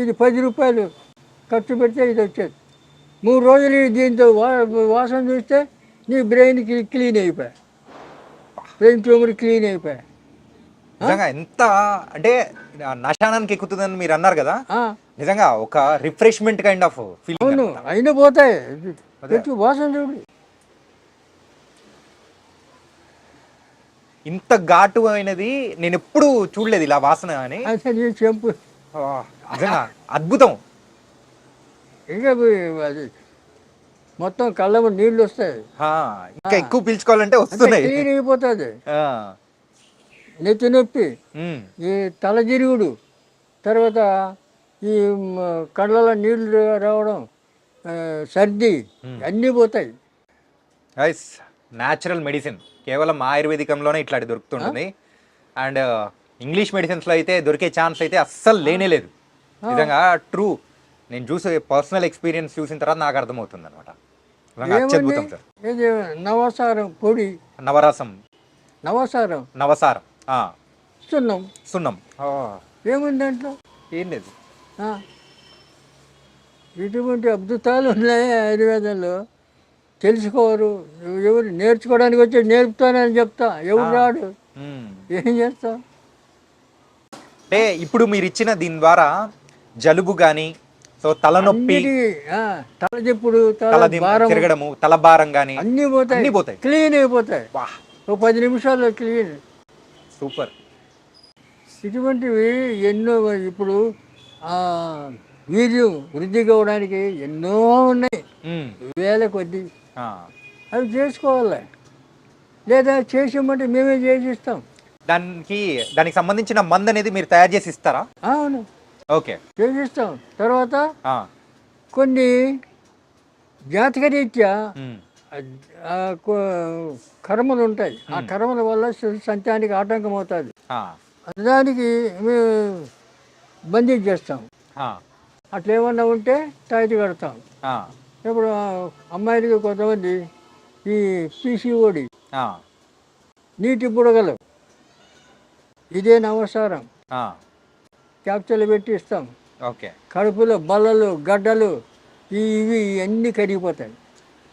ఇది 10 రూపాయలు ఖర్చు పెడితే ఇది వచ్చేది. 3 రోజులు దీంతో వాసన చూస్తే నీ బ్రెయిన్ క్లీన్ అయిపోయా, బ్రెయిన్ ట్యూమర్ క్లీన్ అయిపోయా. నిజంగా ఎంత అంటే నశానానికి ఎక్కుతుందని మీరు అన్నారు కదా, నిజంగా ఒక రిఫ్రెష్మెంట్ కైండ్ ఆఫ్ ఫీలింగ్. అవును, అయినా పోతాయి. వాసన చూడు. ఇంత ఘాటు అయినది నేను ఎప్పుడు చూడలేదు ఇలా వాసన అని. అసలు ఈ చెంపు ఆ, నిజంగా అద్భుతం. ఇంకా అది మొత్తం కళ్ళము నీళ్ళు వస్తాయి, ఆ, ఇంకా ఎక్కువ పీల్చుకోవాలంటే వస్తున్నాయి. క్లీన్ అయిపోతుంది. ఆ, నెత్తి నొప్పి, ఉమ్, ఈ తలజిరుగుడు, తర్వాత ఈ కళ్ళలో నీళ్ళు రావడం, సర్ది అన్నీ పోతాయి. గైస్ న్యాచురల్ మెడిసిన్ కేవలం ఆయుర్వేదికంలోనే ఇట్లాంటి దొరుకుతుంటుంది. అండ్ ఇంగ్లీష్ మెడిసిన్స్లో అయితే దొరికే ఛాన్స్ అయితే అస్సలు లేనే లేదు. నిజంగా ట్రూ, నేను చూసే పర్సనల్ ఎక్స్పీరియన్స్ చూసిన తర్వాత నాకు అర్థమవుతుంది అనమాట. అత్యద్భుతం సార్. ఇది నవసారం పొడి, నవరసం, నవసారం, నవసారం, ఆ, సున్నం, సున్నం, ఆ, ఏముంది దాంట్లో? ఏం లేదు. ఆ. ఇటువంటి అద్భుతాలు ఉన్నాయి ఆయుర్వేదంలో, తెలుసుకోరు ఎవరు. నేర్చుకోవడానికి వచ్చి నేర్పుతానని చెప్తా, ఎవరు రాడు, ఉమ్. ఏం చేస్తాం? అంటే ఇప్పుడు మీరు ఇచ్చిన దీని ద్వారా జలుబు కానీ, సో తలనొప్పి, తలదిప్పుడు, తల తల భారం, తిరగడము, తల భారం కానీ అన్నీ అన్నీ పోతాయి, పోతాయి. క్లీన్ అయిపోతాయి. వాహ్, ఓ 10 నిమిషాల్లో క్లీన్. సూపర్. ఇటువంటివి ఎన్నో. ఇప్పుడు వీర్యం వృద్ధి కావడానికి ఎన్నో ఉన్నాయి, ఉమ్, వేల కొద్ది. ఆ, అవి చేసుకోవాలి, లేదా చేసామంటే మేమే చేసిస్తాం. దానికి సంబంధించిన మందు అనేది మీరు తయారు చేసి ఇస్తారా? అవును, ఓకే, చేసిస్తాం. తర్వాత ఆ, కొన్ని జాతకరీత్యా ఉమ్, కర్మలు ఉంటాయి. ఆ కర్మల వల్ల సంతానికి ఆటంకం అవుతుంది. ఆ, దానికి మేము బంధించేస్తాం. ఆ, అట్లా ఏమన్నా ఉంటే తాయితీ కడతాం. ఆ, ఇప్పుడు అమ్మాయిలకి కొంతమంది ఈ పీసీఓడి, ఆ, నీటి బుడగలు, ఇదే నవసారం ఆ, క్యాప్చర్లు పెట్టి ఇస్తాం. ఓకే, కడుపులో బల్లలు, గడ్డలు, ఇవి అన్నీ కరిగిపోతాయి.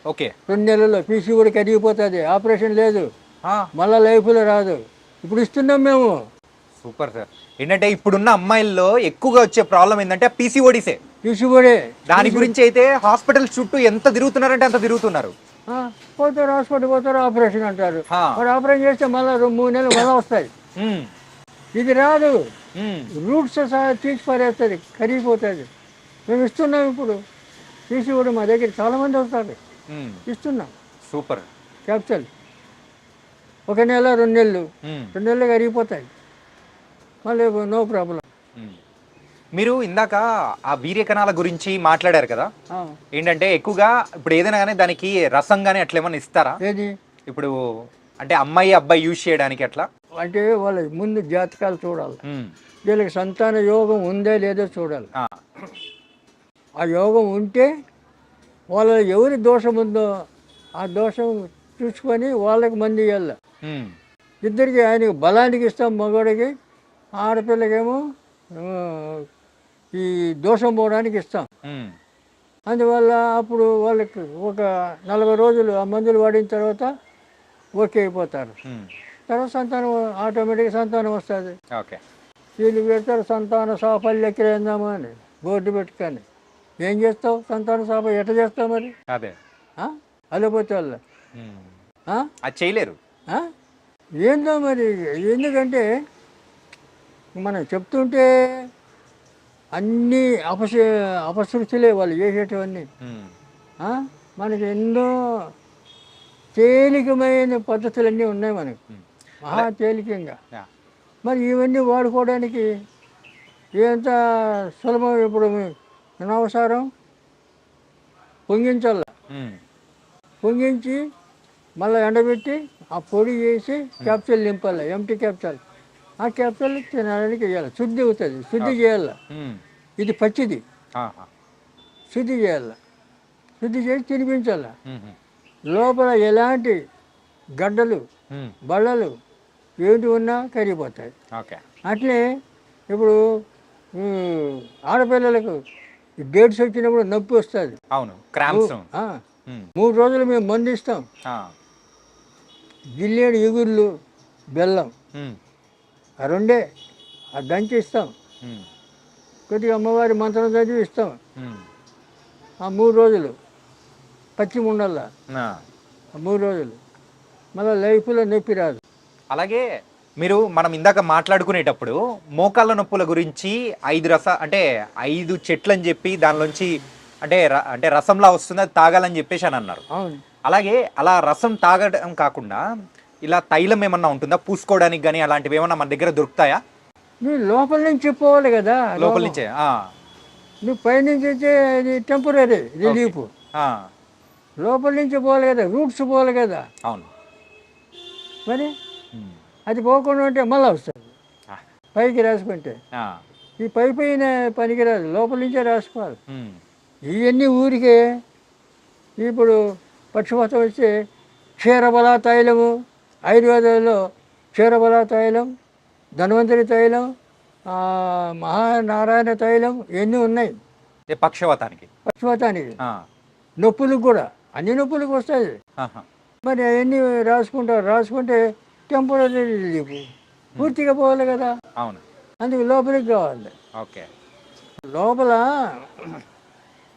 ఓకే, 2 నెలల్లో పీసీఓడి కరిగిపోతుంది, ఆపరేషన్ లేదు, ఆ, మళ్ళా లైఫ్లో రాదు. ఇప్పుడు ఇస్తున్నాం మేము. Super sir. ఏంటంటే ఇప్పుడున్న అమ్మాయిల్లో ఎక్కువగా వచ్చే ప్రాబ్లం ఏంటంటే పీసీఓడిసే. పీసీఓడే. దాని గురించి అయితే హాస్పిటల్ చుట్టూ ఎంత తిరుగుతున్నారంటే అంత తిరుగుతున్నారు. పోతారు, హాస్పిటల్ పోతారు, ఆపరేషన్ అంటారు. ఆ. మరి ఆపరేషన్ చేస్తే మళ్ళీ 3 నెలలు మళ్ళీ వస్తాయి. ఉమ్, ఇది రాదు, ఉమ్, రూట్స్ సహా తీసి పారేస్తుంది, కరిగిపోతుంది. మేము ఇస్తున్నాం. ఇప్పుడు పీసీఓడి మా దగ్గర చాలామంది వస్తారు, ఉమ్, ఇస్తున్నాం సూపర్. క్యాప్చల్. 1 నెల 2 నెలలు, ఉమ్, 2 నెలలు కరిగిపోతాయి, మళ్ళీ నో ప్రాబ్లం. ఉమ్. మీరు ఇందాక ఆ వీర్య కణాల గురించి మాట్లాడారు కదా, ఏంటంటే ఎక్కువగా ఇప్పుడు ఏదైనా కానీ దానికి రసం కానీ అట్లా ఏమైనా ఇస్తారా? ఏది ఇప్పుడు అంటే అమ్మాయి అబ్బాయి యూజ్ చేయడానికి అట్లా? అంటే వాళ్ళ ముందు జాతకాలు చూడాలి, ఉమ్, వీళ్ళకి సంతాన యోగం ఉందే లేదో చూడాలి. ఆ, ఆ యోగం ఉంటే వాళ్ళ ఎవరి దోషం ఉందో ఆ దోషం చూసుకొని వాళ్ళకి మంది ఇవ్వాలి. ఉమ్, ఇద్దరికి, ఆయనకి బలానికి ఇస్తాం మగవాడికి, ఆడపిల్లకేమో ఈ దోషం పోవడానికి ఇస్తాం. ఉమ్, అందువల్ల అప్పుడు వాళ్ళకి ఒక 40 రోజులు ఆ మందులు వాడిన తర్వాత ఓకే అయిపోతారు. ఉమ్, తర్వాత సంతానం ఆటోమేటిక్గా సంతానం వస్తుంది. ఓకే, వీళ్ళు పెడతారు సంతాన సాఫల్య కేంద్రమా అని బోర్డు పెట్టుకొని. ఏం చేస్తావు? సంతాన సాఫల్యం ఎట్లా చేస్తావు మరి? అదే, అల్లపోతే వాళ్ళ ఉమ్, అది చేయలేరు. ఏందో మరి. ఎందుకంటే మనం చెప్తుంటే అన్నీ అపశృతులే వాళ్ళు చేసేటివన్నీ. ఉమ్, మనకి ఎన్నో తేలికమైన పద్ధతులన్నీ ఉన్నాయి మనకి, మహా తేలికంగా. యా, మరి ఇవన్నీ వాడుకోవడానికి ఎంత సులభం. ఇప్పుడు నవసారం పొంగించాల, ఉమ్, పొంగించి మళ్ళీ ఎండబెట్టి ఆ పొడి చేసి క్యాప్సూల్ నింపాలి, ఎంటీ క్యాప్సూల్. ఆ క్యాప్సూల్ తినడానికి వేయాలి, శుద్ధి అవుతుంది, శుద్ధి చేయాలి. ఉమ్, ఇది పచ్చిది, ఆహా, శుద్ధి చేయాలి, శుద్ధి చేసి తినిపించాలి. ఉమ్, లోపల ఎలాంటి గడ్డలు, ఉమ్, బళ్ళలు ఏంటి ఉన్నా కరిగిపోతాయి. ఓకే, అట్లే ఇప్పుడు ఆడపిల్లలకు డేట్స్ వచ్చినప్పుడు నొప్పి వస్తుంది. అవును, క్రాంప్స్. 3 రోజులు మేము మందు ఇస్తాం. జిల్లేడు ఎగుర్లు, బెల్లం, ఆ 2 దంచి ఇస్తాం. కొద్దిగా అమ్మవారి మంత్రం చదివి ఇస్తాం. ఆ 3 రోజులు పచ్చి ఉండల్లా, ఆ 3 రోజులు మళ్ళీ లైఫ్లో నొప్పి రాదు. అలాగే మనం ఇందాక మాట్లాడుకునేటప్పుడు మోకాళ్ళ నొప్పుల గురించి 5 చెట్లు అని చెప్పి దానిలోంచి అంటే రసంలా వస్తుంది, అది తాగాలని చెప్పేసి అని అన్నారు. అవును. అలాగే అలా రసం తాగడం కాకుండా ఇలా తైలం ఏమన్నా ఉంటుందా పూసుకోవడానికి కానీ, అలాంటివి ఏమన్నా మన దగ్గర దొరుకుతాయా? నువ్వు లోపల నుంచి పోవాలి కదా. లోపల నుంచే నువ్వు పైనుంచి వచ్చే టెంపరీ రిలీఫ్, ఆ, లోపల నుంచి పోవాలి కదా, రూట్స్ పోవాలి కదా. అవును. మరి ఉమ్, అది పోకుండా ఉంటే మళ్ళీ వస్తుంది ఆ, పైకి రాసుకుంటే. ఆ, ఈ పైన పనికిరాదు, లోపల నుంచే రాసుకోవాలి. ఉమ్, ఇవన్నీ ఊరికే ఇప్పుడు పక్షపాతం వస్తే క్షీరబల తైలము, ఆయుర్వేదంలో క్షీరబల తైలం, ధన్వంతరి తైలం, మహానారాయణ తైలం ఇవన్నీ ఉన్నాయి ఏ పక్షవాతానికి. పక్షపాతానికి. ఆ, నొప్పులకు కూడా అన్ని నొప్పులకు వస్తాయి. ఆహా, మరి అవన్నీ రాసుకుంటే టెంపరీ రిలీఫ్, పూర్తిగా పోవాలి కదా. అవును. అందుకు లోపలికి కావాలి. ఓకే. లోపల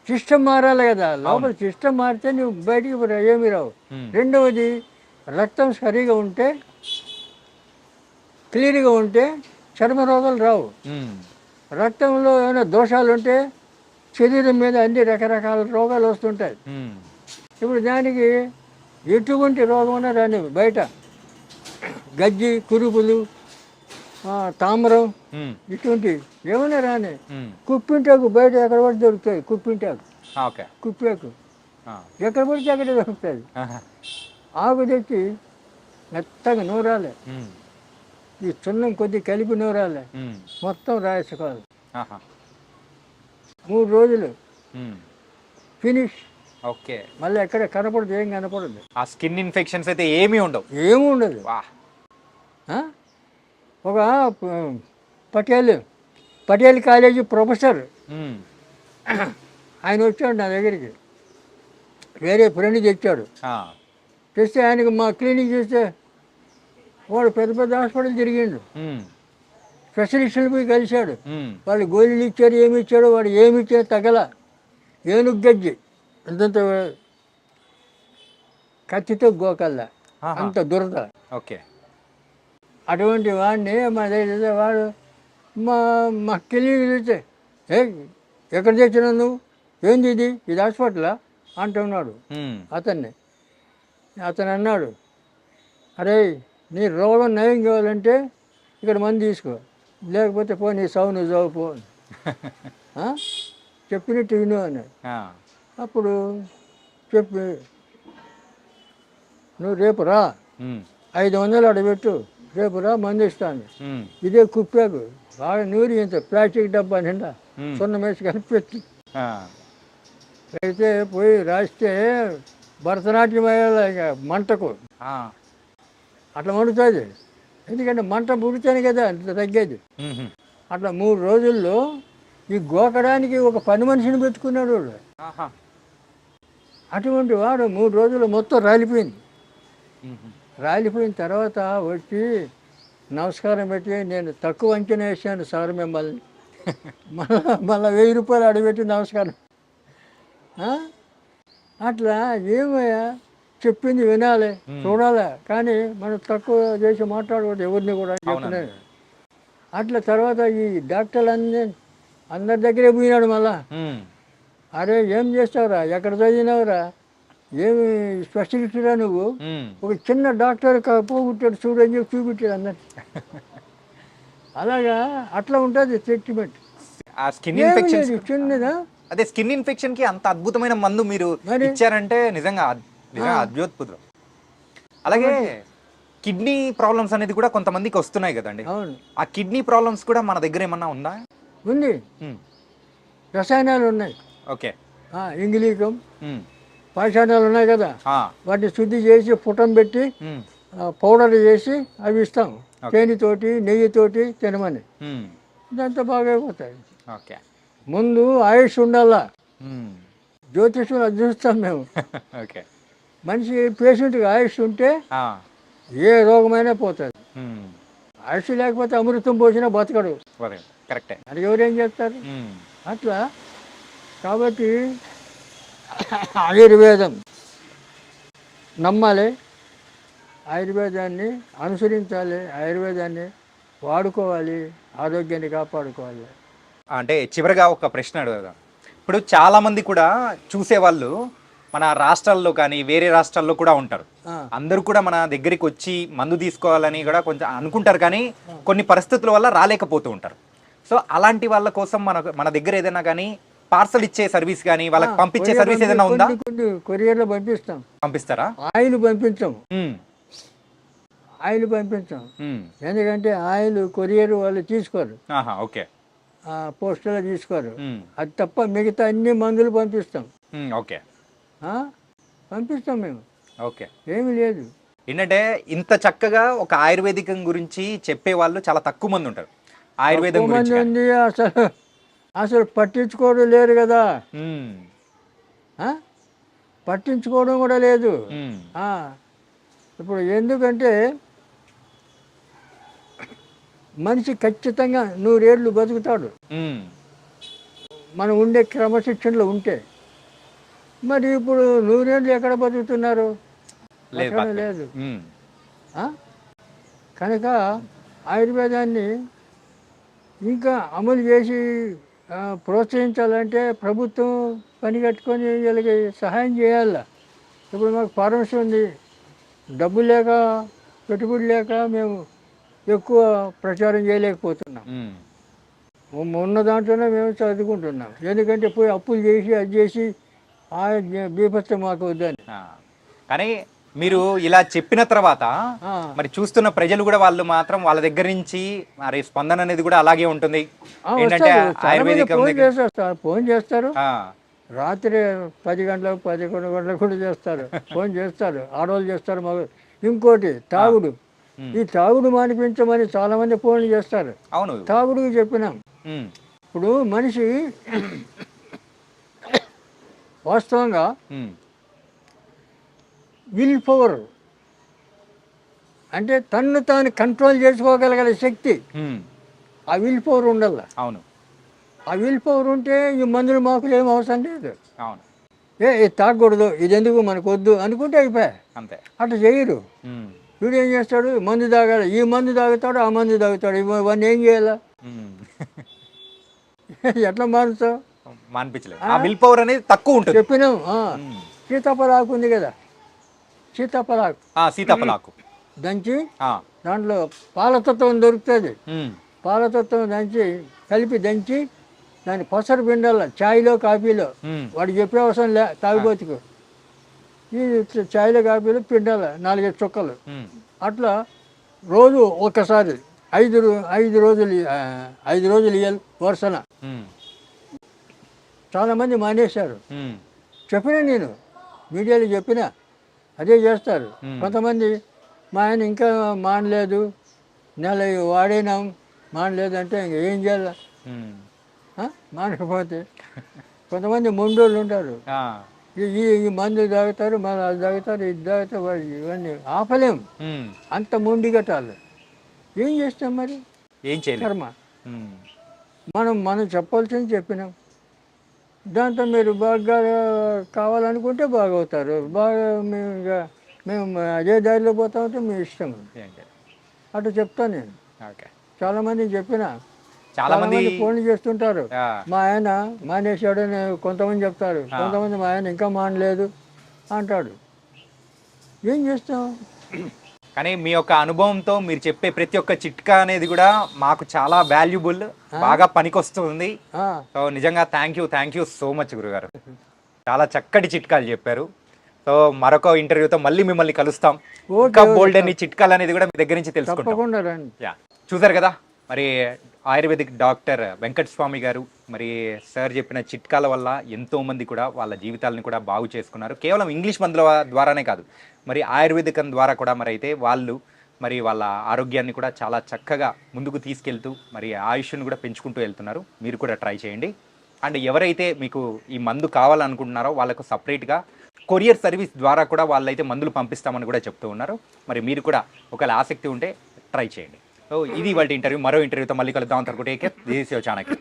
సిస్టమ్ మారాలి కదా. లోపల సిస్టమ్ మారితే నువ్వు బయటికి ఏమి రావు. ఉమ్, రెండవది రక్తం సరిగా ఉంటే, క్లీన్గా ఉంటే చర్మ రోగాలు రావు. ఉమ్, రక్తంలో ఏమైనా దోషాలు ఉంటే శరీరం మీద అన్ని రకరకాల రోగాలు వస్తుంటాయి. ఉమ్, ఇప్పుడు దానికి ఎటువంటి రోగం ఉన్నా రాని, బయట గజ్జి, కురుపులు, తామరం ఉమ్, ఇటువంటి ఏమైనా రాని, ఉమ్, కుప్పింటాకు బయట ఎక్కడ పడితే దొరుకుతాయి. కుప్పింటాకు, ఓకే. కుప్పాకు ఆ, ఎక్కడ పడితే అక్కడే దొరుకుతుంది. ఆహా, ఆకు తెచ్చి మెత్తగా నూరాలి, ఉమ్, ఈ చున్నం కొద్ది కలిపి నూరాలి, ఉమ్, మొత్తం రాసుకోవాలి. ఆహా, 3 రోజులు ఉమ్, ఫినిష్. ఓకే. మళ్ళీ ఎక్కడ కనపడదు, ఏం కనపడదు, ఆ స్కిన్ ఇన్ఫెక్షన్స్ అయితే ఏమీ ఉండవు. ఏమీ ఉండదు. వా. ఆ? ఒక పటేల్ కాలేజీ ప్రొఫెసర్ ఉమ్, ఆయన వచ్చాడు నా దగ్గరికి, వేరే ఫ్రెండ్ తెచ్చాడు. ఆ, తెస్తే ఆయనకు మా క్లినిక్ చూస్తే వాడు పెద్ద పెద్ద హాస్పిటల్ తిరిగిండు, ఉమ్, స్పెషలిస్టులు పోయి కలిశాడు. ఉమ్, వాళ్ళు గోళీలు ఇచ్చారు, ఏమి ఇచ్చాడు, వాడు ఏమి ఇచ్చాడు తగల. ఏనుగు గజ్జి అంతంత కత్తితో గోకల్లా, ఆహా, అంత దురద. ఓకే. అటువంటి వాడిని మా దగ్గర వాడు మా క్లినిక్ చూస్తే, ఎక్కడ తెచ్చినావు నువ్వు, ఏంది ఇది హాస్పిటలా అంటున్నాడు ఉమ్, అతన్ని. అతను అన్నాడు, అరే నీ రోగం నయం కావాలంటే ఇక్కడ మందు తీసుకో, లేకపోతే పో నీ సావు నువ్వు చావు పో చెప్పినట్టు విను అన్నాడు. ఆ, అప్పుడు చెప్పి నువ్వు రేపు రా, ఉమ్, 500 అడబెట్టు, రేపు రా మందు ఇస్తాను. ఉమ్, ఇదే కుప్పాకు బాగా నూరి ఇంత ప్లాస్టిక్ డబ్బా నిండా ఉమ్, సున్నం వేసి కలిపెట్టి ఆ, అయితే పోయి రాస్తే భరతనాట్యం అయ్యేలా ఇక మంటకు ఆ, అట్లా మండుతుంది. ఎందుకంటే మంట పుడితేనే కదా అంత తగ్గేది. ఉహు, అట్లా 3 రోజుల్లో ఈ గోకడానికి ఒక పని మనిషిని పెట్టుకున్నాడు వాడు. ఆహా, అటువంటి వాడు 3 రోజులు మొత్తం రాలిపోయింది. ఉహు, రాలిపోయిన తర్వాత వచ్చి నమస్కారం పెట్టి, నేను తక్కువ అంచనా వేసాను సార్ మిమ్మల్ని, మళ్ళీ 1000 రూపాయలు అడగబెట్టి నమస్కారం. అట్లా ఏమయ్యా చెప్పింది వినాలి, చూడాలి, కానీ మనం తక్కువ చేసి మాట్లాడకూడదు ఎవరిని కూడా చెప్పినాను. అట్లా తర్వాత ఈ డాక్టర్లు అందరి దగ్గరే పోయినాడు మళ్ళా. ఉమ్, అరే ఏం చేస్తావురా, ఎక్కడ చదివినావురా, ఏమి స్పెషలిస్టురా నువ్వు, ఉమ్, ఒక చిన్న డాక్టర్ పోగొట్టాడు చూడని చెప్పి చూపించాడు అందరు. అలాగా అట్లా ఉంటుంది ట్రీట్మెంట్. ఆ స్కిన్ ఇన్ఫెక్షన్, చిన్నదా. అదే స్కిన్ ఇన్ఫెక్షన్ కి అంత అద్భుతమైన మందు మీరు మరి? ఇచ్చారంటే నిజంగా అద్భుతం. అలాగే కిడ్నీ ప్రాబ్లమ్స్ అనేది కూడా కొంతమందికి వస్తున్నాయి కదండి. అవును, ఆ కిడ్నీ ప్రాబ్లమ్స్ కూడా మన దగ్గర ఏమన్నా ఉందా? ఉంది. ఉమ్, రసాయనాలు ఉన్నాయి, ఓకే. ఇంగిలీకం ఉమ్, పాషాణాలు ఉన్నాయి కదా, ఆ, వాటిని శుద్ధి చేసి పుటం పెట్టి ఉమ్, పౌడర్ చేసి అవి ఇస్తాం. ఓకే. తేనెతోటి నెయ్యితోటి తినమని, ఉమ్, ఇదంతా బాగా అయిపోతాయి. ఓకే. ముందు ఆయుష్ ఉండాలా. ఉమ్, జ్యోతిష్యం అది చూస్తాం మేము. ఓకే. మనిషి పేషెంట్కి ఆయుష్ ఉంటే ఆ, ఏ రోగమైనా పోతుంది. ఉమ్, ఆయుష్ లేకపోతే అమృతం పోసినా బతకడు. కరెక్టే. అది ఎవరేం చేస్తారు. ఉమ్, అట్లా కాబట్టి ఆయుర్వేదం నమ్మాలి, ఆయుర్వేదాన్ని అనుసరించాలి, ఆయుర్వేదాన్ని వాడుకోవాలి, ఆరోగ్యాన్ని కాపాడుకోవాలి. అంటే చివరిగా ఒక ప్రశ్న అడుగుదాం. ఇప్పుడు చాలామంది కూడా చూసేవాళ్ళు మన రాష్ట్రాల్లో కానీ వేరే రాష్ట్రాల్లో కూడా ఉంటారు. ఆ, అందరూ కూడా మన దగ్గరికి వచ్చి మందు తీసుకోవాలని కూడా కొంచెం అనుకుంటారు, కానీ కొన్ని పరిస్థితుల వల్ల రాలేకపోతూ ఉంటారు. సో అలాంటి వాళ్ళ కోసం మన దగ్గర ఏదైనా కానీ పార్సల్ ఇచ్చే సర్వీస్ కానీ వాళ్ళకి పంపించే సర్వీస్ ఏదైనా ఉందా? కొన్ని కొరియర్లో పంపిస్తాం. పంపిస్తారా? ఆయిల్ పంపించాం, ఉమ్, ఆయిల్ పంపించాం. ఉమ్, ఎందుకంటే ఆయిల్ కొరియర్ వాళ్ళు తీసుకోరు, ఆహా, ఓకే, పోస్టులో తీసుకోరు. ఉమ్, అది తప్ప మిగతా అన్ని మందులు పంపిస్తాం. ఉమ్, ఓకే, ఆ, పంపిస్తాం మేము, ఓకే. ఏమీ లేదు. ఏంటంటే ఇంత చక్కగా ఒక ఆయుర్వేదికం గురించి చెప్పే వాళ్ళు చాలా తక్కువ మంది ఉంటారు. ఆయుర్వేదం ఎక్కువ మంది గురించి ఉంది, అసలు అసలు పట్టించుకోవడం లేరు కదా. ఉమ్, ఆ? పట్టించుకోవడం కూడా లేదు. ఉమ్, ఆ, ఇప్పుడు ఎందుకంటే మనిషి ఖచ్చితంగా 100 ఏళ్ళు బతుకుతాడు ఉమ్, మనం ఉండే క్రమశిక్షణలో ఉంటే. మరి ఇప్పుడు 100 ఏళ్ళు ఎక్కడ బతుకుతున్నారు? లేదు, ఎక్కడ పక్కన. లేదు. ఉమ్, ఆ? కనుక ఆయుర్వేదాన్ని ఇంకా అమలు చేసి ప్రోత్సహించాలంటే ప్రభుత్వం పని కట్టుకొని వీళ్ళకి సహాయం చేయాలి. ఇప్పుడు మాకు ఫార్మసీ ఉంది, డబ్బు లేక పెట్టుబడి లేక మేము ఎక్కువ ప్రచారం చేయలేకపోతున్నాం. ఉన్న దాంట్లోనే మేము చదువుకుంటున్నాం. ఎందుకంటే పోయి అప్పులు చేసి అది చేసి ఆ బీభత్సం మాకు వద్దని. ఆ. కానీ మీరు ఇలా చెప్పిన తర్వాత ఆ, మరి చూస్తున్న ప్రజలు కూడా వాళ్ళు మాత్రం వాళ్ళ దగ్గర నుంచి మరి స్పందన అనేది కూడా అలాగే ఉంటుంది. ఏంటంటే వస్తారు. చాలా మంది ఆయుర్వేదికం ఫోన్ దగ్గర చేసేస్తారు, ఫోన్ చేస్తారు. ఆ, రాత్రి 10 గంటలకు 11 గంటలకు కూడా చేస్తారు, ఫోన్ చేస్తారు. ఆడవాళ్ళు చేస్తారు, మగ. ఇంకోటి తాగుడు. ఉమ్, ఈ తాగుడు మానిపించమని చాలామంది ఫోన్లు చేస్తారు. అవును. తాగుడుకి చెప్పినాం. ఉమ్, ఇప్పుడు మనిషి వాస్తవంగా ఉమ్, విల్ పవర్ అంటే తన్ను తాను కంట్రోల్ చేసుకోగలిగే శక్తి, ఉమ్, ఆ విల్ పవర్ ఉండాల. అవును, ఆ విల్ పవర్ ఉంటే ఈ మందులు మాకులు ఏం అవసరం లేదు. అవును, ఇది తాగకూడదు, ఇది ఎందుకు మనకు వద్దు అనుకుంటే అయిపోయా. అంతే. అట్లా చేయరు. ఉమ్, వీడు ఏం చేస్తాడు, మందు తాగాలి, ఈ మందు తాగుతాడు, ఆ మందు తాగుతాడు. ఇవన్నీ ఏం చేయాలా? ఉమ్. ఎట్లా మారుతావు? మానిపించలేదు. ఆ విల్ పవర్ అనేది తక్కువ ఉంటుంది. చెప్పినాం. ఉమ్. సీతాఫలాకు ఉంది కదా, సీతాఫలాకు సీతాఫలాకు. దంచి ఆ, దాంట్లో పాలతత్వం దొరుకుతుంది. ఉమ్, పాలతత్వం దంచి కలిపి దంచి దాన్ని పసరు పిండాల, ఛాయ్లో కాఫీలో. ఉమ్, వాడు చెప్పే అవసరం లే తాగుబోతుకు. ఈ ఛాయ్లో కాఫీలో పిండాల 4-5 చుక్కలు. ఉమ్, అట్లా రోజు ఒక్కసారి 5 రోజులు 5 రోజులు ఇయ్యాలి వరుసన. ఉమ్, చాలామంది మానేశారు. ఉమ్, చెప్పినా నేను మీడియాలో చెప్పినా అదే చేస్తారు. Hmm. కొంతమంది మా ఆయన ఇంకా మానలేదు, నెల వాడినాం మానలేదు అంటే ఇంక ఏం చేయాలి? ఉమ్, మానకపోతే కొంతమంది మొండోళ్ళు ఉంటారు. ఆ, ఈ మందు తాగుతారు, మళ్ళీ అది తాగుతారు, ఇది తాగుతారు. వాళ్ళు ఇవన్నీ ఆపలేం, ఉమ్, అంత మొండి కట్టాలి. ఏం చేస్తాం మరి? ఏం చేయలేదు. కర్మ. ఉమ్, మనం చెప్పాల్సింది చెప్పినాం. దాంతో మీరు బాగా కావాలనుకుంటే బాగవుతారు. బాగా మేము అదే దారిలో పోతా ఉంటే మీ ఇష్టం. ఏం చేయలేదు. అటు చెప్తాను నేను. ఓకే. చాలామంది చెప్పిన, చాలా మంది ఫోన్లు చేస్తుంటారు. ఆ, మా ఆయన మానేశాడని కొంతమంది చెప్తారు, కొంతమంది మా ఆయన ఇంకా మానలేదు అంటాడు. ఏం చేస్తాం? కానీ మీ యొక్క అనుభవంతో మీరు చెప్పే ప్రతి ఒక్క చిట్కా అనేది కూడా మాకు చాలా వాల్యుబుల్, బాగా పనికొస్తుంది. ఆ, సో నిజంగా థ్యాంక్ యూ సో మచ్ గురుగారు. చాలా చక్కటి చిట్కాలు చెప్పారు. సో మరొక ఇంటర్వ్యూతో మళ్ళీ మిమ్మల్ని కలుస్తాం. ఇంకా బోల్డ్ అని చిట్కాలు అనేది కూడా మీ దగ్గర నుంచి తెలుసుకుంటాం. తప్పకుండా రండి. యా, చూసారు కదా మరి ఆయుర్వేదిక్ డాక్టర్ వెంకట స్వామి గారు మరి సార్ చెప్పిన చిట్కాల వల్ల ఎంతో మంది కూడా వాళ్ళ జీవితాలను కూడా బాగు చేసుకున్నారు. కేవలం ఇంగ్లీష్ మందుల ద్వారానే కాదు, మరి ఆయుర్వేదికం ద్వారా కూడా మరి అయితే వాళ్ళు మరి వాళ్ళ ఆరోగ్యాన్ని కూడా చాలా చక్కగా ముందుకు తీసుకెళ్తూ మరి ఆయుష్ను కూడా పెంచుకుంటూ వెళ్తున్నారు. మీరు కూడా ట్రై చేయండి. అండ్ ఎవరైతే మీకు ఈ మందు కావాలనుకుంటున్నారో వాళ్ళకు సపరేట్గా కొరియర్ సర్వీస్ ద్వారా కూడా వాళ్ళైతే మందులు పంపిస్తామని కూడా చెప్తూ ఉన్నారు. మరి మీరు కూడా ఒకవేళ ఆసక్తి ఉంటే ట్రై చేయండి. సో ఇది వాళ్ళ ఇంటర్వ్యూ. మరో ఇంటర్వ్యూతో మళ్ళీ కలుద్దాం. అంతవరకు take care. This is your Chanakya.